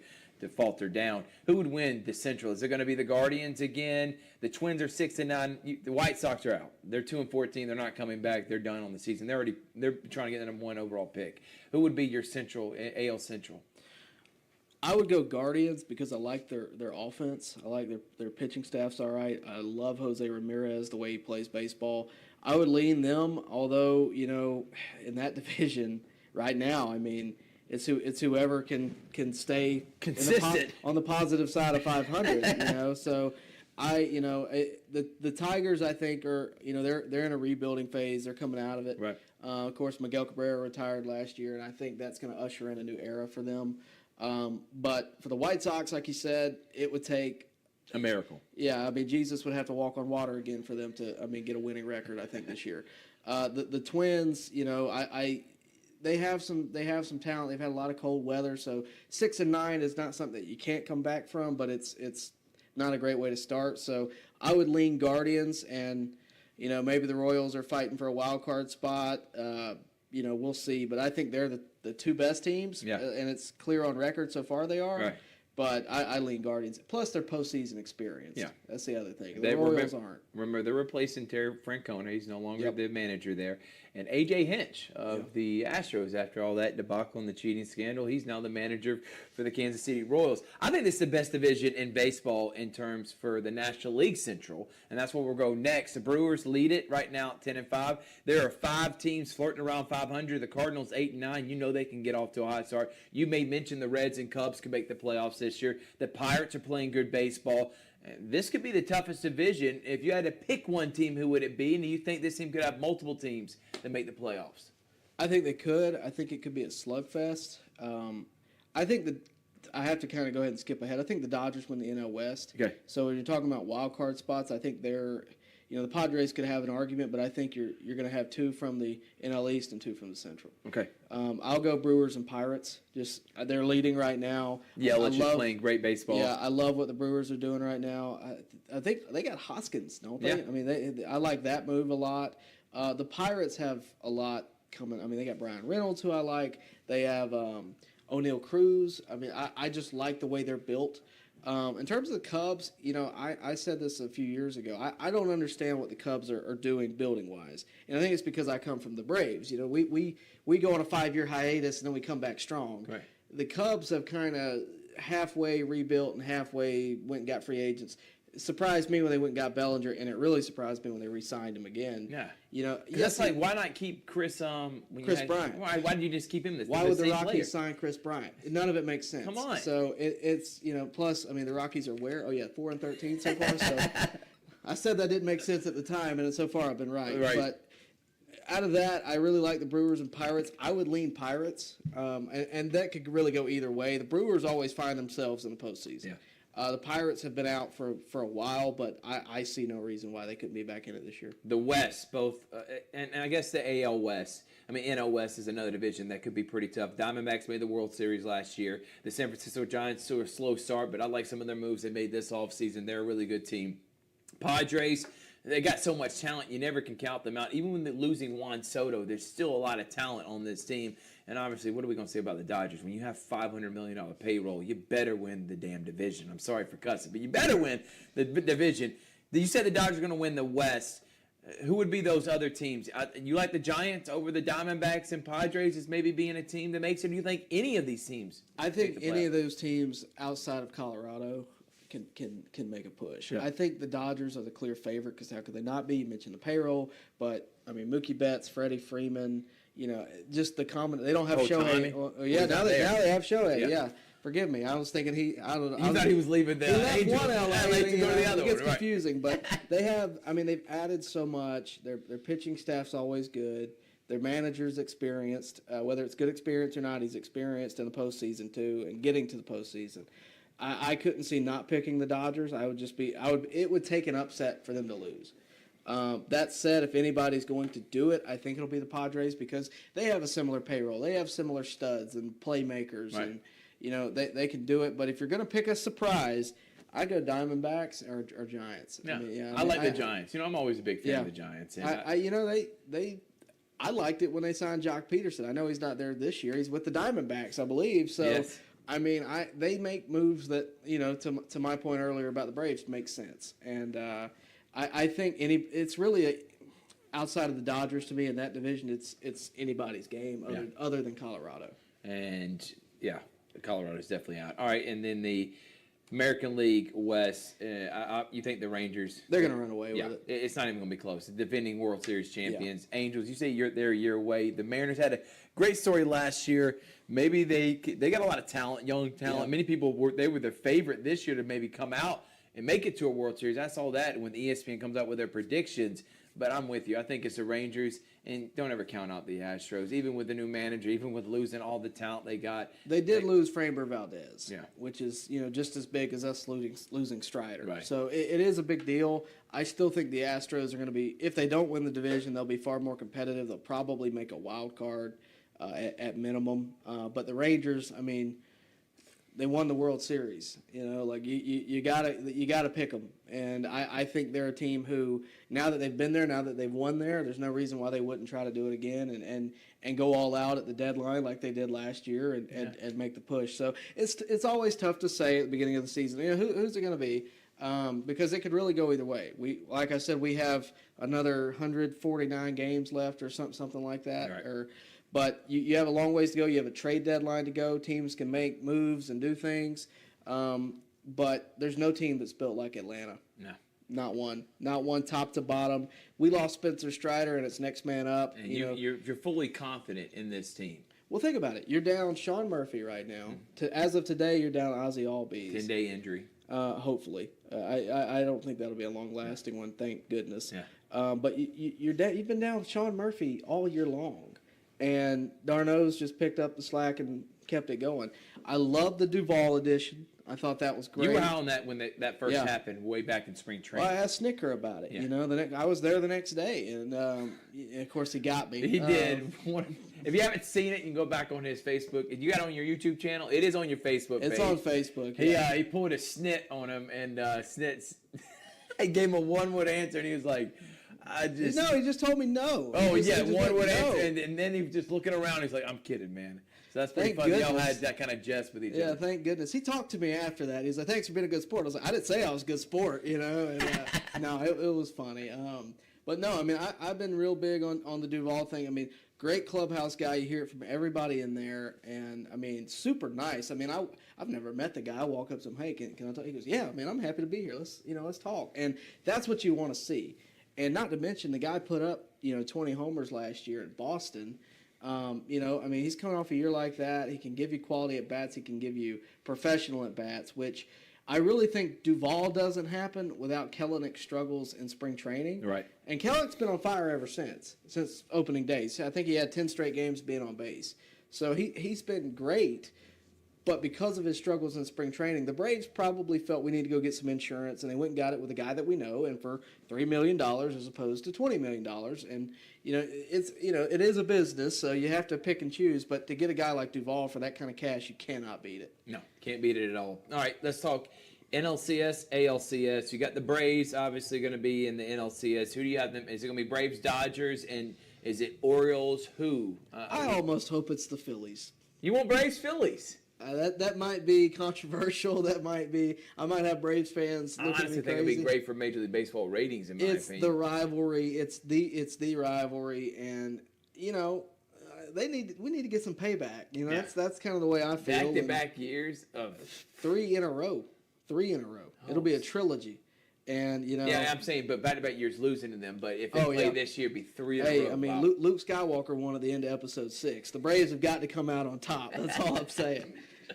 falter down. Who would win the Central? Is it going to be the Guardians again? The Twins are 6-9. The White Sox are out. They're 2-14. They're not coming back. They're done on the season. They're trying to get the number 1 overall pick. Who would be your Central AL Central? I would go Guardians because I like their offense. I like their pitching staff's all right. I love Jose Ramirez, the way he plays baseball. I would lean them, although, in that division right now, I mean, it's whoever can stay consistent on the positive side of 500, So the Tigers, I think, are, they're in a rebuilding phase. They're coming out of it. Right. Of course, Miguel Cabrera retired last year, and I think that's going to usher in a new era for them. But for the White Sox, like you said, it would take a miracle. Yeah, I mean, Jesus would have to walk on water again for them to, get a winning record, I think, this year. The Twins, they have some talent. They've had a lot of cold weather, so 6-9 is not something that you can't come back from, but it's not a great way to start. So I would lean Guardians, and maybe the Royals are fighting for a wild card spot. We'll see, but I think they're the two best teams, and it's clear on record so far they are. Right. But I lean Guardians. Plus, their postseason experience. Yeah. That's the other thing. The Royals aren't. Remember, they're replacing Terry Francona. He's no longer the manager there. And A.J. Hinch of the Astros, after all that debacle and the cheating scandal, he's now the manager for the Kansas City Royals. I think this is the best division in baseball in terms for the National League Central, and that's where we'll go next. The Brewers lead it right now at 10-5. There are 5 teams flirting around 500. The Cardinals 8-9. You know they can get off to a hot start. You may mention the Reds and Cubs can make the playoffs this year. The Pirates are playing good baseball. This could be the toughest division. If you had to pick one team, who would it be? And do you think this team could have multiple teams that make the playoffs? I think they could. I think it could be a slugfest. I think I have to kind of go ahead and skip ahead. I think the Dodgers win the NL West. Okay. So when you're talking about wild card spots, I think they're, the Padres could have an argument, but I think you're going to have 2 from the NL East and 2 from the Central. Okay. I'll go Brewers and Pirates. Just they're leading right now. Yelich is playing great baseball. Yeah, I love what the Brewers are doing right now. I think they got Hoskins, don't they? Yeah. I mean, I like that move a lot. The Pirates have a lot coming. I mean, they got Brian Reynolds, who I like. They have O'Neal Cruz. I mean, I just like the way they're built. In terms of the Cubs, I said this a few years ago. I don't understand what the Cubs are doing building-wise. And I think it's because I come from the Braves. We go on a 5-year hiatus and then we come back strong. Right. The Cubs have kind of halfway rebuilt and halfway went and got free agents. It surprised me when they went and got Bellinger, and it really surprised me when they re-signed him again. Yeah. That's like, why not keep Chris Bryant. Why did you just keep him? Why would the Rockies sign Chris Bryant? None of it makes sense. Come on. So it's plus, I mean, the Rockies are where? 4-13 so far. So I said that didn't make sense at the time, and so far I've been right. But out of that, I really like the Brewers and Pirates. I would lean Pirates, and that could really go either way. The Brewers always find themselves in the postseason. Yeah. The Pirates have been out for a while, but I see no reason why they couldn't be back in it this year. The West, both, and I guess the AL West. I mean, NL West is another division that could be pretty tough. Diamondbacks made the World Series last year. The San Francisco Giants saw a slow start, but I like some of their moves they made this offseason. They're a really good team. Padres, they got so much talent, you never can count them out. Even when they're losing Juan Soto, there's still a lot of talent on this team. And obviously, what are we going to say about the Dodgers? When you have $500 million payroll, you better win the damn division. I'm sorry for cussing, but you better win the division. You said the Dodgers are going to win the West. Who would be those other teams? You like the Giants over the Diamondbacks and Padres as maybe being a team that makes it? Or do you think any of these teams? I think any of those teams outside of Colorado can make a push. Yeah. I think the Dodgers are the clear favorite because how could they not be? You mentioned the payroll, but I mean Mookie Betts, Freddie Freeman, just the common. They don't have Shohei. Now they have Shohei. Yeah. Forgive me. I was thinking I don't know. You thought he was leaving the He left Angels. one LA LA to go to the other It gets one, right. confusing, but they have. I mean, they've added so much. Their pitching staff's always good. Their manager's experienced. Whether it's good experience or not, he's experienced in the postseason too, and getting to the postseason. I couldn't see not picking the Dodgers. It would take an upset for them to lose. That said, if anybody's going to do it, I think it'll be the Padres because they have a similar payroll. They have similar studs and playmakers, Right. and they can do it. But if you're going to pick a surprise, I go Diamondbacks or Giants. Yeah. I I mean, like the Giants. I'm always a big fan Yeah. of the Giants. And I liked it when they signed Jock Peterson. I know he's not there this year. He's with the Diamondbacks, I believe. So, Yes. I mean, they make moves that to my point earlier about the Braves make sense, and I think it's really outside of the Dodgers to me in that division. It's anybody's game other than Colorado. And yeah, Colorado's definitely out. All right, and then the American League West. You think the Rangers? They're going to run away Yeah, with it. it's not even going to be close. The defending World Series champions, Angels. You say they're a year away. The Mariners had a great story last year. Maybe they got a lot of talent, young talent. Yeah. Many people were their favorite this year to maybe come out and make it to a World Series. I saw that when ESPN comes out with their predictions. But I'm with you. I think it's the Rangers, and don't ever count out the Astros. Even with the new manager, even with losing all the talent they got. They did lose Framber Valdez, Yeah. which is just as big as us losing Strider. Right. So it is a big deal. I still think the Astros are going to be, if they don't win the division, they'll be far more competitive. They'll probably make a wild card at minimum. But the Rangers, I mean, they won the World Series. You gotta pick them, and I think they're a team who, now that they've been there, now that they've won there's no reason why they wouldn't try to do it again and go all out at the deadline like they did last year and make the push. So it's always tough to say at the beginning of the season. Who's it going to be? Because it could really go either way. Like I said, we have another 149 games left or something like that. Right. But you have a long ways to go. You have a trade deadline to go. Teams can make moves and do things. But there's no team that's built like Atlanta. No. Not one. Not one top to bottom. We lost Spencer Strider, and it's next man up. And you're fully confident in this team. Well, think about it. You're down Sean Murphy right now. As of today, you're down Ozzie Albies. 10-day injury. Hopefully. I don't think that'll be a long-lasting one, thank goodness. Yeah. But you've been down Sean Murphy all year long. And Darno's just picked up the slack and kept it going. I love the Duvall edition. I thought that was great. You were out on that when that first Yeah. happened, way back in spring Well, training. I asked Snicker about it. Yeah. I was there the next day, and of course he got me. He did. If you haven't seen it, you can go back on his Facebook. If you got it on your YouTube channel, it is on your Facebook page. It's on Facebook. He pulled a snit on him, and Snit I gave him a one-word answer, and he was like, No, he just told me no. Oh, He just yeah, went, one-word no. answer, and then he was just looking around. He's like, I'm kidding, man. So that's pretty Thank funny. Y'all goodness. had that kind of jest with each Yeah, other. thank goodness. He talked to me after that. He's like, "Thanks for being a good sport." I was like, "I didn't say I was a good sport, And, no, it was funny. But no, I mean, I've been real big on the Duvall thing. I mean, great clubhouse guy. You hear it from everybody in there, and I mean, super nice. I mean, I've never met the guy. I walk up to him, "Hey, can I talk?" He goes, "Yeah, man, I'm happy to be here. Let's talk." And that's what you want to see. And not to mention, the guy put up 20 homers last year in Boston. I mean, he's coming off a year like that. He can give you quality at bats. He can give you professional at bats, which I really think Duvall doesn't happen without Kellenick's struggles in spring training. Right. And Kellenick's been on fire ever since opening days. I think he had 10 straight games being on base. So he's been great. But because of his struggles in spring training, the Braves probably felt we need to go get some insurance, and they went and got it with a guy that we know, and for $3 million as opposed to $20 million. And it is a business, so you have to pick and choose. But to get a guy like Duvall for that kind of cash, you cannot beat it. No, can't beat it at all. All right, let's talk NLCS, ALCS. You got the Braves obviously going to be in the NLCS. Who do you have them? Is it going to be Braves, Dodgers, and is it Orioles? Who? I almost hope it's the Phillies. You want Braves, Phillies? That might be controversial. That might be. I might have Braves fans I look at honestly me think it'd be crazy. great for Major League Baseball ratings, in my It's opinion. the rivalry. It's the rivalry, and we need to get some payback. Yeah. That's kind of the way I feel. and Back-to-back years of... 3 in a row. It'll be a trilogy, and Yeah, I'm saying, but back-to-back years losing to them. But if they play this year, it'd be 3 in a Hey, row. I mean, Wow. Luke Skywalker won at the end of episode 6. The Braves have got to come out on top. That's all I'm saying.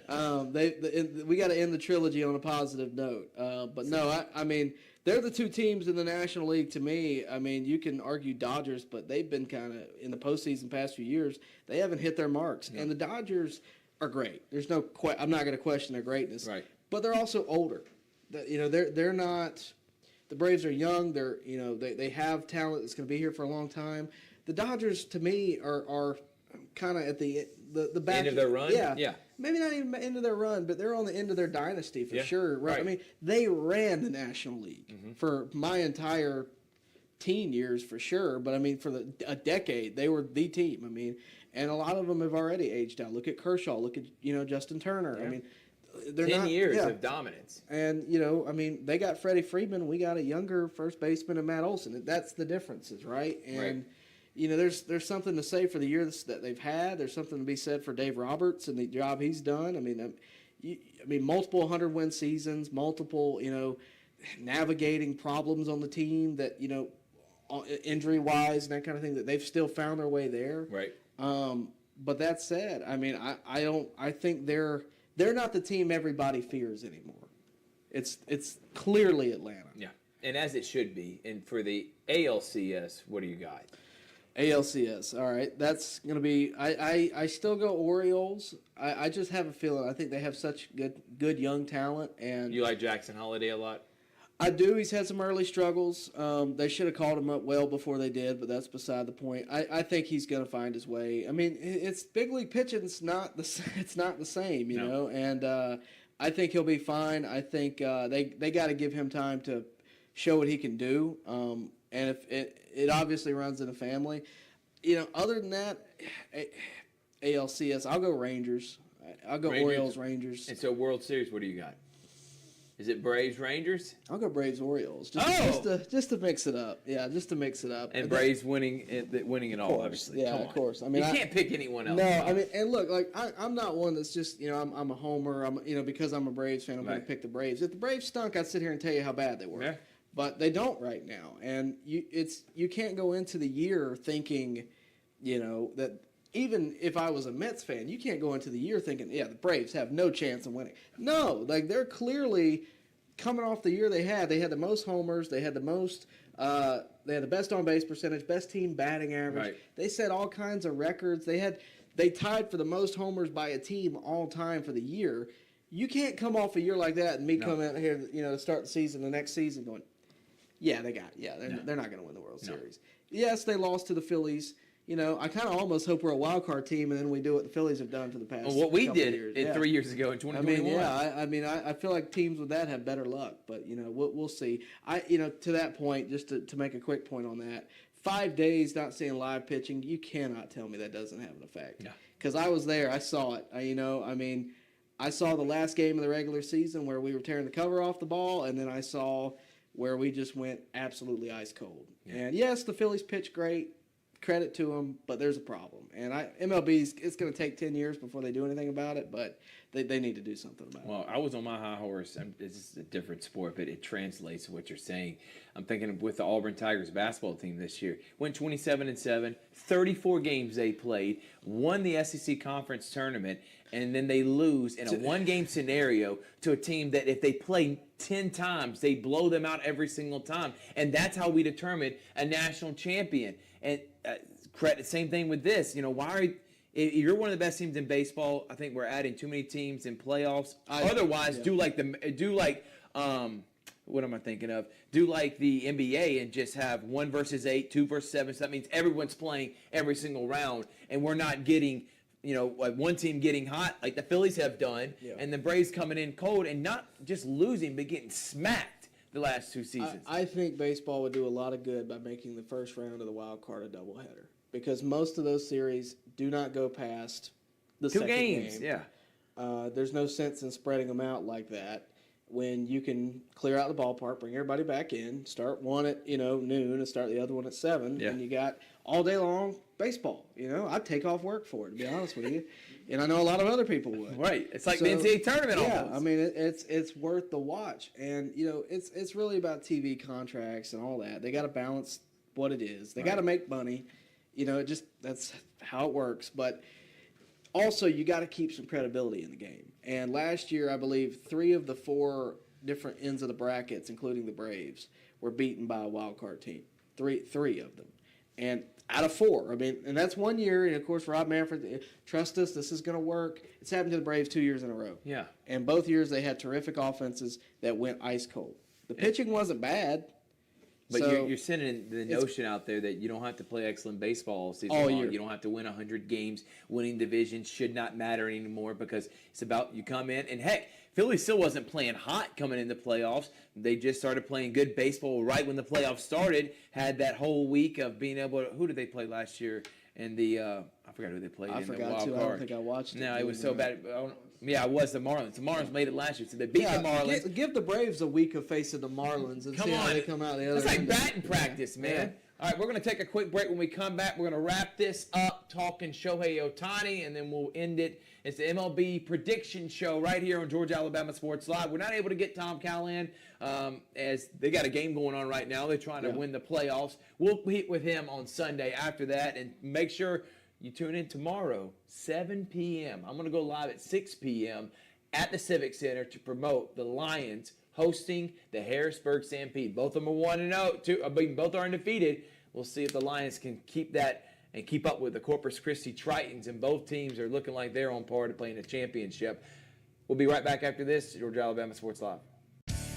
We got to end the trilogy on a positive note. But no, I mean, they're the two teams in the National League to me. I mean, you can argue Dodgers, but they've been kind of in the postseason past few years. They haven't hit their marks, and the Dodgers are great. There's no I'm not going to question their greatness. Right. But they're also older. They're not. The Braves are young. They have talent that's going to be here for a long time. The Dodgers, to me, are kind of at the back End of their run? Yeah, Yeah. Maybe not even end of their run, but they're on the end of their dynasty for sure. Right? right. I mean, they ran the National League for my entire teen years for sure. But I mean, for a decade, they were the team. I mean, and a lot of them have already aged out. Look at Kershaw. Look at Justin Turner. I mean, they're 10 years yeah. of dominance. And, I mean, they got Freddie Freeman. We got a younger first baseman in Matt Olson. That's the differences, right? And, there's something to say for the years that they've had. There's something to be said for Dave Roberts and the job he's done. I mean, multiple 100-win seasons, multiple, navigating problems on the team that, injury-wise and that kind of thing, that they've still found their way there. Right. But that said, I mean, I think they're not the team everybody fears anymore. It's clearly Atlanta. Yeah. And as it should be. And for the ALCS, what do you got? ALCS, all right. That's going to be – I still go Orioles. I just have a feeling. I think they have such good young talent. And You like Jackson Holiday a lot? I do. He's had some early struggles. They should have called him up well before they did, but that's beside the point. I think he's going to find his way. I mean, it's big league pitching. It's not the same, you know. And I think he'll be fine. I think they got to give him time to show what he can do. And if it obviously runs in the family, Other than that, ALCS, I'll go Rangers. I'll go Orioles, Rangers. And so World Series, what do you got? Is it Braves Rangers? I'll go Braves Orioles. Just to mix it up. Yeah, just to mix it up. And Braves winning it all, obviously. Yeah, Come of on. course. I mean, you can't pick anyone else. No, I mean, and look, like I'm not one that's just I'm a homer. Because I'm a Braves fan, I'm going to pick the Braves. If the Braves stunk, I'd sit here and tell you how bad they were. Yeah. But they don't right now, and you can't go into the year thinking, that. Even if I was a Mets fan, you can't go into the year thinking, the Braves have no chance of winning. No, like they're clearly coming off the year they had. They had the most homers. They had the most. They had the best on base percentage, best team batting average. Right. They set all kinds of records. They tied for the most homers by a team all time for the year. You can't come off a year like that and come out here, to start the season, the next season, going, they're not going to win the World Series. Yes, they lost to the Phillies. I kind of almost hope we're a wild card team, and then we do what the Phillies have done for the past. Well, what we did years. 3 years ago in 2021. I feel like teams with that have better luck, but we'll see. To that point, just to make a quick point on that, 5 days not seeing live pitching, you cannot tell me that doesn't have an effect. No. Because I was there, I saw it. I saw the last game of the regular season where we were tearing the cover off the ball, and then I saw where we just went absolutely ice cold. Yeah. And yes, the Phillies pitched great. Credit to them, but there's a problem. And MLB's, it's going to take 10 years before they do anything about it, but they need to do something about it. Well, I was on my high horse. This is a different sport, but it translates to what you're saying. I'm thinking with the Auburn Tigers basketball team this year. Went 27-7, 34 games they played, won the SEC Conference Tournament, and then they lose in a one-game scenario to a team that if they play 10 times, they blow them out every single time. And that's how we determine a national champion. And same thing with this. If you're one of the best teams in baseball, I think we're adding too many teams in playoffs. Otherwise, do like what am I thinking of? Do like the NBA and just have 1 versus 8, 2 versus 7. So that means everyone's playing every single round, and we're not getting like one team getting hot like the Phillies have done, and the Braves coming in cold and not just losing but getting smacked the last 2 seasons. I think baseball would do a lot of good by making the first round of the wild card a doubleheader, because most of those series do not go past the 2 second games. game. There's no sense in spreading them out like that when you can clear out the ballpark, bring everybody back in, start one at noon and start the other one at 7, and you got all day long baseball. I'd take off work for it, to be honest with you, and I know a lot of other people would. Right, it's like the NCAA tournament almost. Yeah, I mean it's worth the watch, and it's really about TV contracts and all that. They got to balance what it is. They got to make money. That's how it works. But also, you got to keep some credibility in the game. And last year, I believe 3 of the 4 different ends of the brackets, including the Braves, were beaten by a wild card team. Three of them. And out of 4, I mean, and that's 1 year. And of course, Rob Manfred, trust us, this is going to work. It's happened to the Braves 2 years in a row. Yeah. And both years they had terrific offenses that went ice cold. The pitching wasn't bad. But So, you're sending the notion out there that you don't have to play excellent baseball all season all long. year. You don't have to win 100 games. Winning divisions should not matter anymore because it's about you come in. And, heck, Philly still wasn't playing hot coming into playoffs. They just started playing good baseball right when the playoffs started. Had that whole week of being able to – who did they play last year in the I forgot who they played I in the forgot wild to. card. I don't think I watched it. No, it was so bad. Yeah, it was the Marlins. The Marlins made it last year. So they beat the Marlins. Give the Braves a week of facing the Marlins and see how they come out the other It's like end. batting practice, man. Yeah. All right, we're going to take a quick break. When we come back, we're going to wrap this up talking Shohei Ohtani, and then we'll end it. It's the MLB prediction show right here on Georgia Alabama Sports Live. We're not able to get Tom Callahan as they got a game going on right now. They're trying to win the playoffs. We'll meet with him on Sunday after that, and make sure you tune in tomorrow, 7 p.m. I'm going to go live at 6 p.m. at the Civic Center to promote the Lions hosting the Harrisburg Stampede. Both of them are 1-0. Both are undefeated. We'll see if the Lions can keep that and keep up with the Corpus Christi Tritons. And both teams are looking like they're on par to playing a championship. We'll be right back after this. Georgia Alabama Sports Live.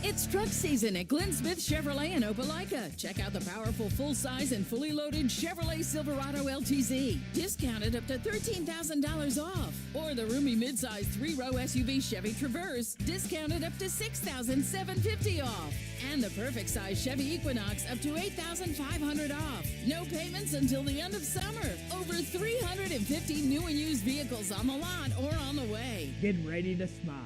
It's truck season at Glenn Smith Chevrolet in Opelika. Check out the powerful full-size and fully loaded Chevrolet Silverado LTZ. Discounted up to $13,000 off. Or the roomy midsize 3-row SUV Chevy Traverse. Discounted up to $6,750 off. And the perfect size Chevy Equinox up to $8,500 off. No payments until the end of summer. Over 350 new and used vehicles on the lot or on the way. Get ready to smile.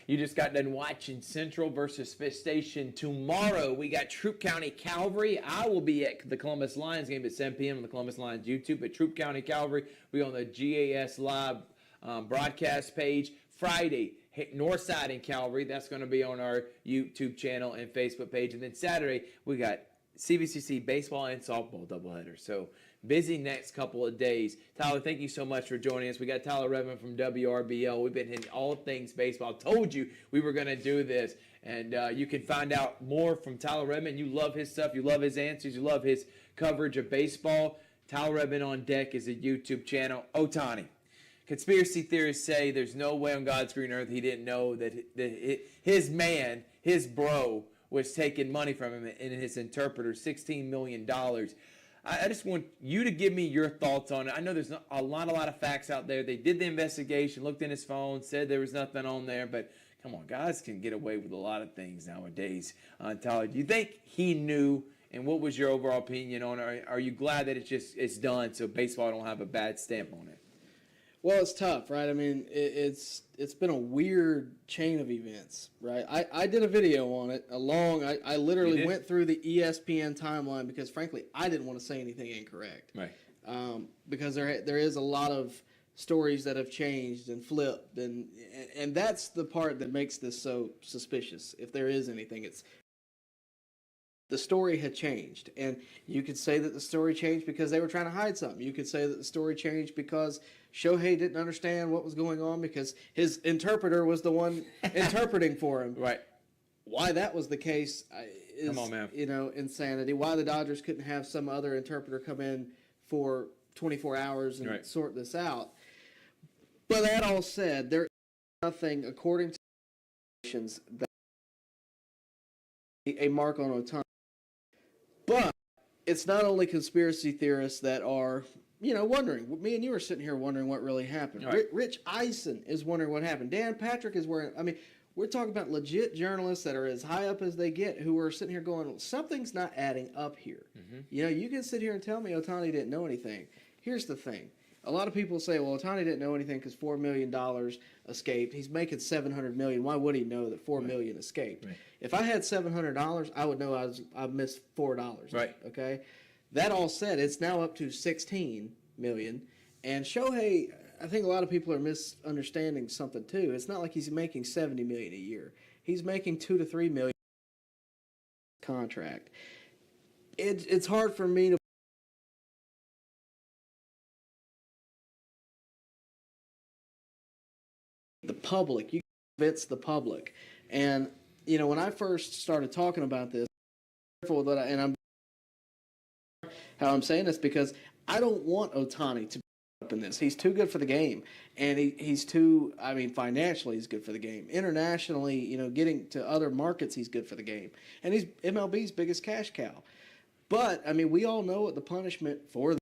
You just got done watching Central versus Fish Station. Tomorrow, we got Troup County Calvary. I will be at the Columbus Lions game at 7 p.m. on the Columbus Lions YouTube. But Troup County Calvary will be on the GAS Live broadcast page. Friday, Northside and Calvary. That's going to be on our YouTube channel and Facebook page. And then Saturday, we got CVCC baseball and softball doubleheader. So busy next couple of days. Tyler, thank you so much for joining us. We got Tyler Redmond from WRBL. We've been hitting all things baseball. I told you we were going to do this. And you can find out more from Tyler Redmond. You love his stuff. You love his answers. You love his coverage of baseball. Tyler Redmond on Deck is a YouTube channel. Ohtani. Conspiracy theorists say there's no way on God's green earth he didn't know that his man, his bro, was taking money from him and his interpreter, $16 million. I just want you to give me your thoughts on it. I know there's a lot of facts out there. They did the investigation, looked in his phone, said there was nothing on there, but come on, guys can get away with a lot of things nowadays. Tyler, do you think he knew, and what was your overall opinion on it? Are you glad that it's done so baseball don't have a bad stamp on it? Well, it's tough, right? I mean, it's been a weird chain of events, right? I did a video on it, I literally went through the ESPN timeline because, frankly, I didn't want to say anything incorrect. Right. Because there is a lot of stories that have changed and flipped, and that's the part that makes this so suspicious. If there is anything, it's the story had changed. And you could say that the story changed because they were trying to hide something. You could say that the story changed because Shohei didn't understand what was going on because his interpreter was the one interpreting for him. Right. Why that was the case is, Come on, man. Insanity. Why the Dodgers couldn't have some other interpreter come in for 24 hours and sort this out. But that all said, there is nothing, according to that a mark on Ohtani. But it's not only conspiracy theorists that are, wondering. Me and you are sitting here wondering what really happened. Right. Rich Eisen is wondering what happened. Dan Patrick is wondering. We're talking about legit journalists that are as high up as they get who are sitting here going, something's not adding up here. Mm-hmm. You can sit here and tell me Ohtani didn't know anything. Here's the thing. A lot of people say, well, Ohtani didn't know anything because $4 million escaped. He's making $700 million. Why would he know that $4 million escaped? Right. If I had $700, I would know I missed $4. Right. Okay. That all said, it's now up to $16 million. And Shohei, I think a lot of people are misunderstanding something too. It's not like he's making $70 million a year. He's making $2 to $3 million contract. It's hard for me to public. You convince the public. And, when I first started talking about this, careful that how I'm saying this because I don't want Ohtani to be up in this. He's too good for the game, and he's too. I mean, financially, he's good for the game. Internationally, getting to other markets, he's good for the game, and he's MLB's biggest cash cow. But I mean, we all know what the punishment for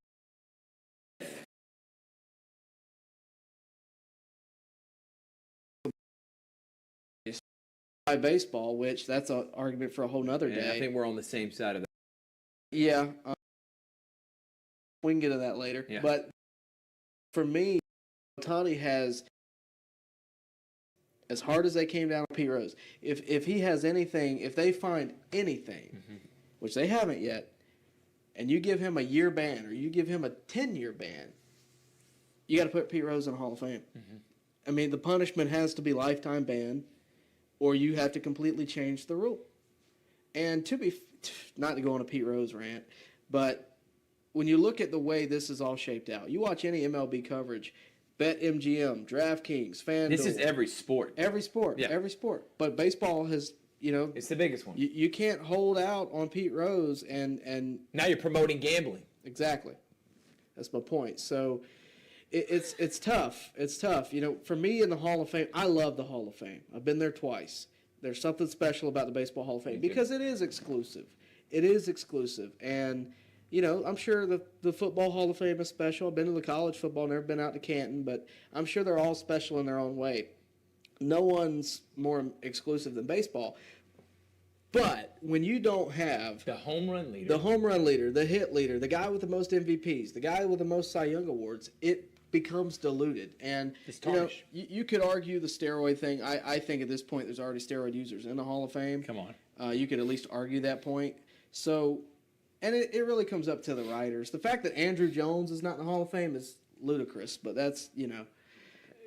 baseball, which that's an argument for a whole nother day. And I think we're on the same side of that. Yeah, we can get to that later. Yeah. But for me, Ohtani has, as hard as they came down on Pete Rose, if he has anything, if they find anything, which they haven't yet, and you give him a year ban or you give him a 10-year ban, you got to put Pete Rose in the Hall of Fame. I mean, the punishment has to be lifetime ban, or you have to completely change the rule. And not to go on a Pete Rose rant, but when you look at the way this is all shaped out, you watch any MLB coverage, BetMGM, DraftKings, FanDuel. This is every sport. Every sport, Yeah. every sport. But baseball has, It's the biggest one. you can't hold out on Pete Rose and Now you're promoting gambling. exactly. That's my point. So it's tough. It's tough. For me in the Hall of Fame, I love the Hall of Fame. I've been there twice. There's something special about the Baseball Hall of Fame because it is exclusive. It is exclusive. And, I'm sure the Football Hall of Fame is special. I've been to the college football, never been out to Canton, but I'm sure they're all special in their own way. No one's more exclusive than baseball. But when you don't have The home run leader. the home run leader, the hit leader, the guy with the most MVPs, the guy with the most Cy Young awards, it becomes diluted. And It's tarnished. you could argue the steroid thing. I think at this point there's already steroid users in the Hall of Fame. Come on. You could at least argue that point. So, and it really comes up to the writers. The fact that Andrew Jones is not in the Hall of Fame is ludicrous, but that's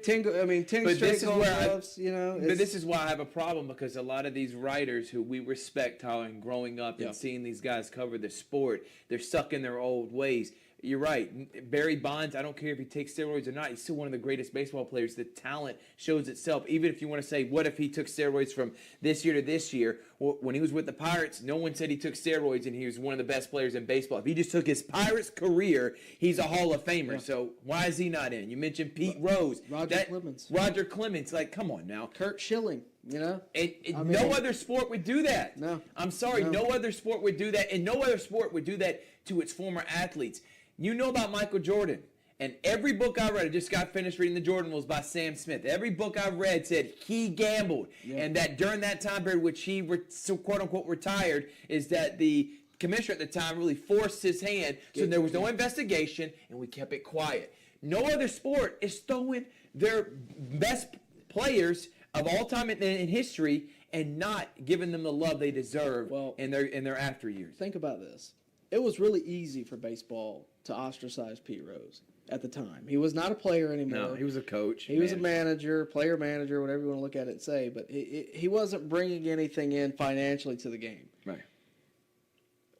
10 But straight this is Gold where Gloves, But this is why I have a problem because a lot of these writers who we respect, Tyler, and growing up Yeah. and seeing these guys cover the sport, they're stuck in their old ways. You're right. Barry Bonds, I don't care if he takes steroids or not, he's still one of the greatest baseball players. The talent shows itself. Even if you want to say, what if he took steroids from this year to this year? Well, when he was with the Pirates, no one said he took steroids and he was one of the best players in baseball. If he just took his Pirates career, he's a Hall of Famer. Yeah. So why is he not in? You mentioned Pete Rose. Roger Clemens. Roger Clemens. Like, come on now. Kurt Schilling, No mean- other sport would do that. No. I'm sorry, No. no other sport would do that, and no other sport would do that to its former athletes. You know about Michael Jordan, and every book I read, I just got finished reading The Jordan Rules by Sam Smith. Every book I read said he gambled, and that during that time period, which he quote-unquote retired, is that the commissioner at the time really forced his hand, so there was no investigation, and we kept it quiet. No other sport is throwing their best players of all time in history and not giving them the love they deserve in their after years. Think about this. It was really easy for baseball to ostracize Pete Rose at the time. He was not a player anymore. No, he was a coach. He was a manager, player manager, whatever you want to look at it and say, but he wasn't bringing anything in financially to the game. Right.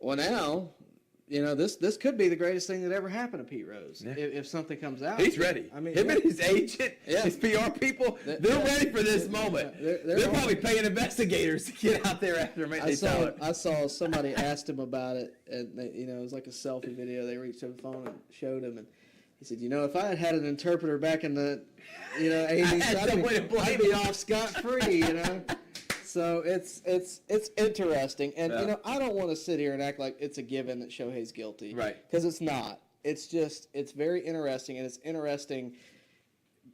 Well, now, this could be the greatest thing that ever happened to Pete Rose Yeah. if something comes out. He's ready. I mean, him and his agent, Yeah. his PR people, they're ready for this moment. They're probably paying investigators to get out there after him. I saw somebody asked him about it, and it was like a selfie video. They reached over the phone and showed him, and he said, if I had had an interpreter back in the 80s, I'd be off scot-free, So it's interesting, and I don't want to sit here and act like it's a given that Shohei's guilty, Right? Because it's not. It's very interesting, and it's interesting.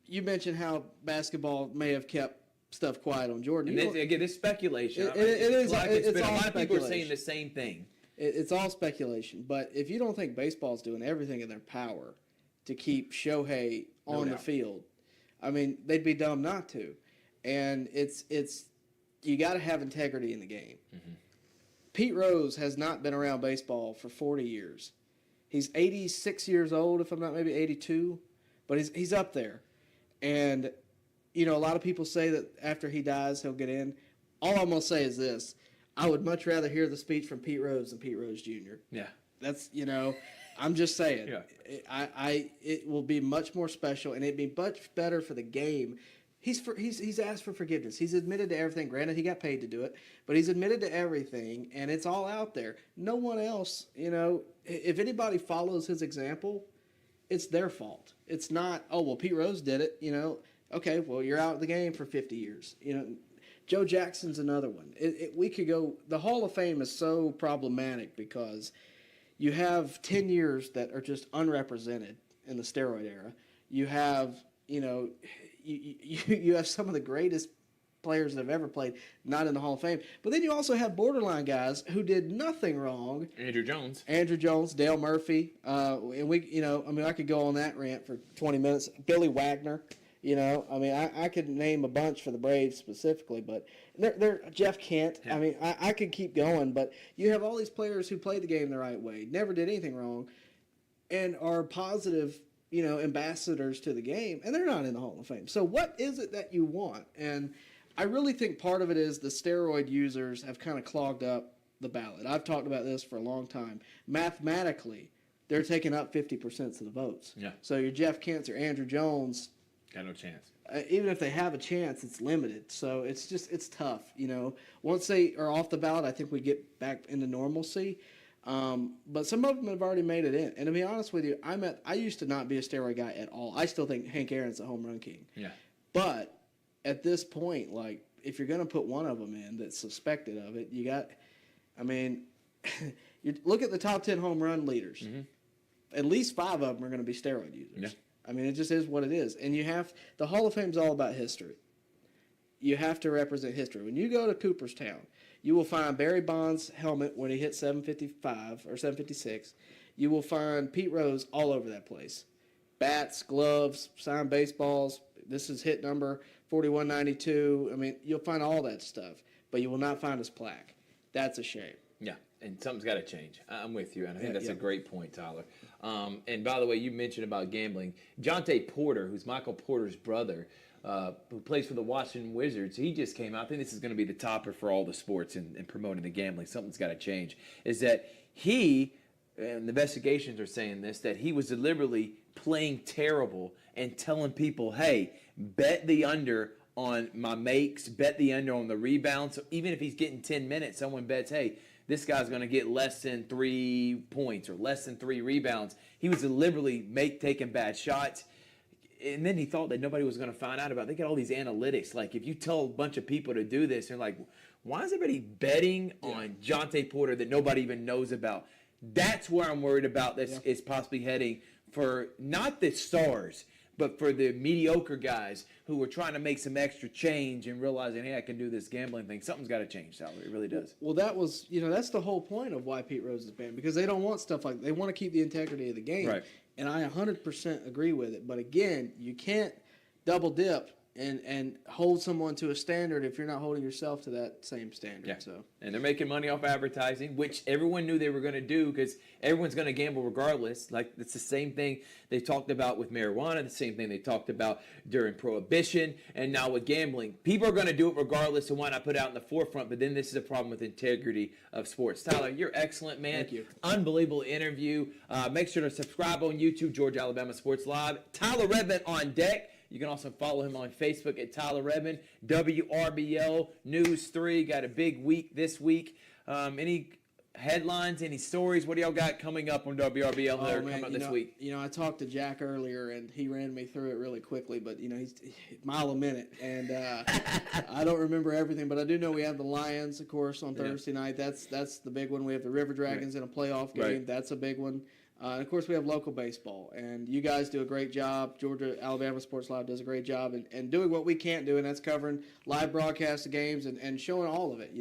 You mentioned how basketball may have kept stuff quiet on Jordan. And again, this speculation. It is. It's It's all a lot of people are speculation. saying the same thing. It's all speculation, but if you don't think baseball's doing everything in their power to keep Shohei on the field, I mean, they'd be dumb not to. And it's you got to have integrity in the game. Mm-hmm. Pete Rose has not been around baseball for 40 years. He's 86 years old, if I'm not, maybe 82, but he's up there. And a lot of people say that after he dies, he'll get in. All I'm gonna say is this: I would much rather hear the speech from Pete Rose than Pete Rose Jr. Yeah. That's I'm just saying. Yeah. It will be much more special, and it'd be much better for the game. he's asked for forgiveness. He's admitted to everything. Granted, he got paid to do it, but he's admitted to everything, and it's all out there. No one else, if anybody follows his example, it's their fault. It's not, oh, well, Pete Rose did it, Okay, well, you're out of the game for 50 years. Joe Jackson's another one. We could go, the Hall of Fame is so problematic because you have 10 years that are just unrepresented in the steroid era. You have, you have some of the greatest players that have ever played not in the Hall of Fame. But then you also have borderline guys who did nothing wrong. Andrew Jones, Dale Murphy, and I could go on that rant for 20 minutes. Billy Wagner, I could name a bunch for the Braves specifically, but they're Jeff Kent. Yeah. I could keep going, but you have all these players who played the game the right way, never did anything wrong, and are positive ambassadors to the game, and they're not in the Hall of Fame. So what is it that you want? And I really think part of it is the steroid users have kind of clogged up the ballot. I've talked about this for a long time. Mathematically, they're taking up 50% of the votes. Yeah. So your Jeff Kents or Andrew Jones got no chance. Even if they have a chance, it's limited. So it's tough. Once they are off the ballot, I think we get back into normalcy. But some of them have already made it in. And to be honest with you, I used to not be a steroid guy at all. I still think Hank Aaron's the home run king. Yeah. But at this point, if you're going to put one of them in that's suspected of it, you look at the top 10 home run leaders. Mm-hmm. At least 5 of them are going to be steroid users. Yeah. It just is what it is. And the Hall of Fame is all about history. You have to represent history. When you go to Cooperstown, you will find Barry Bonds' helmet when he hit 755 or 756. You will find Pete Rose all over that place. Bats, gloves, signed baseballs. This is hit number 4192. You'll find all that stuff, but you will not find his plaque. That's a shame. Yeah, and something's got to change. I'm with you, and I think that's a great point, Tyler. And by the way, you mentioned about gambling. Jonte Porter, who's Michael Porter's brother, who plays for the Washington Wizards, he just came out. I think this is going to be the topper for all the sports and promoting the gambling. Something's got to change. Is that he, and the investigations are saying this, that he was deliberately playing terrible and telling people, hey, bet the under on my makes, bet the under on the rebounds. So even if he's getting 10 minutes, someone bets, hey, this guy's going to get less than 3 points or less than 3 rebounds. He was deliberately taking bad shots. And then he thought that nobody was going to find out about it. They got all these analytics. Like, if you tell a bunch of people to do this, they're like, why is everybody betting on Jonte Porter that nobody even knows about? That's where I'm worried about this is possibly heading for not the stars, but for the mediocre guys who are trying to make some extra change and realizing, hey, I can do this gambling thing. Something's got to change, Tyler. It really does. Well, that's the whole point of why Pete Rose is banned, because they don't want stuff like that. They want to keep the integrity of the game. Right. And I 100% agree with it. But again, you can't double dip and hold someone to a standard if you're not holding yourself to that same standard. Yeah. So. And they're making money off advertising, which everyone knew they were going to do because everyone's going to gamble regardless. Like, it's the same thing they talked about with marijuana, the same thing they talked about during Prohibition, and now with gambling. People are going to do it regardless, and why not put it out in the forefront? But then this is a problem with integrity of sports. Tyler, you're excellent, man. Thank you. Unbelievable interview. Make sure to subscribe on YouTube, Georgia Alabama Sports Live. Tyler Redmond on deck. You can also follow him on Facebook at Tyler Redmond. WRBL News 3 got a big week this week. Any headlines, any stories? What do y'all got coming up on WRBL that are coming up this week? I talked to Jack earlier, and he ran me through it really quickly, but, he's a mile a minute, and I don't remember everything, but I do know we have the Lions, of course, on Thursday night. That's the big one. We have the River Dragons in a playoff game. Right. That's a big one. And, of course, we have local baseball, and you guys do a great job. Georgia Alabama Sports Live does a great job and doing what we can't do, and that's covering live broadcast of games and showing all of it.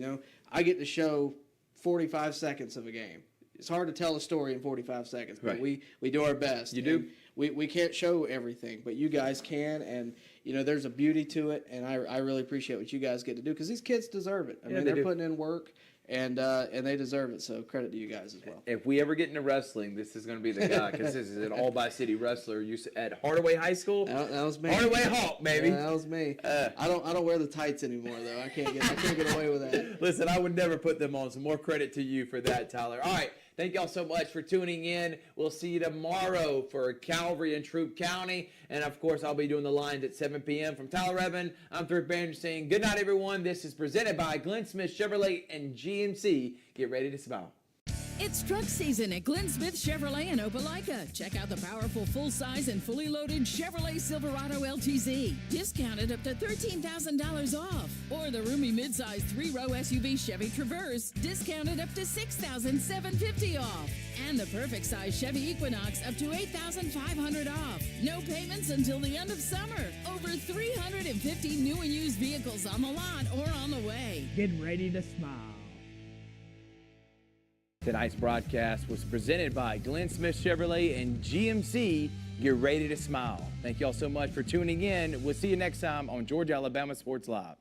I get to show 45 seconds of a game. It's hard to tell a story in 45 seconds, but Right. we do our best. You do? We can't show everything, but you guys can, and there's a beauty to it, and I really appreciate what you guys get to do because these kids deserve it. I mean, they they're do. putting in work, and they deserve it. So credit to you guys as well. If we ever get into wrestling, this is going to be the guy because this is an all-by-city wrestler at Hardaway High School. That was me. Hardaway Hawk, baby. Yeah, that was me. I don't wear the tights anymore though. I can't get away with that. Listen, I would never put them on. So more credit to you for that, Tyler. All right, Thank y'all so much for tuning in. We'll see you tomorrow for Calvary and Troup County. And, of course, I'll be doing the lines at 7 p.m. from Tyler Evan. I'm Thrift Banner saying good night, everyone. This is presented by Glenn Smith Chevrolet and GMC. Get ready to smile. It's truck season at Glenn Smith Chevrolet in Opelika. Check out the powerful full-size and fully loaded Chevrolet Silverado LTZ. Discounted up to $13,000 off. Or the roomy midsize 3-row SUV Chevy Traverse. Discounted up to $6,750 off. And the perfect size Chevy Equinox up to $8,500 off. No payments until the end of summer. Over 350 new and used vehicles on the lot or on the way. Get ready to smile. Tonight's broadcast was presented by Glenn Smith Chevrolet and GMC. Get ready to smile. Thank y'all so much for tuning in. We'll see you next time on Georgia Alabama Sports Live.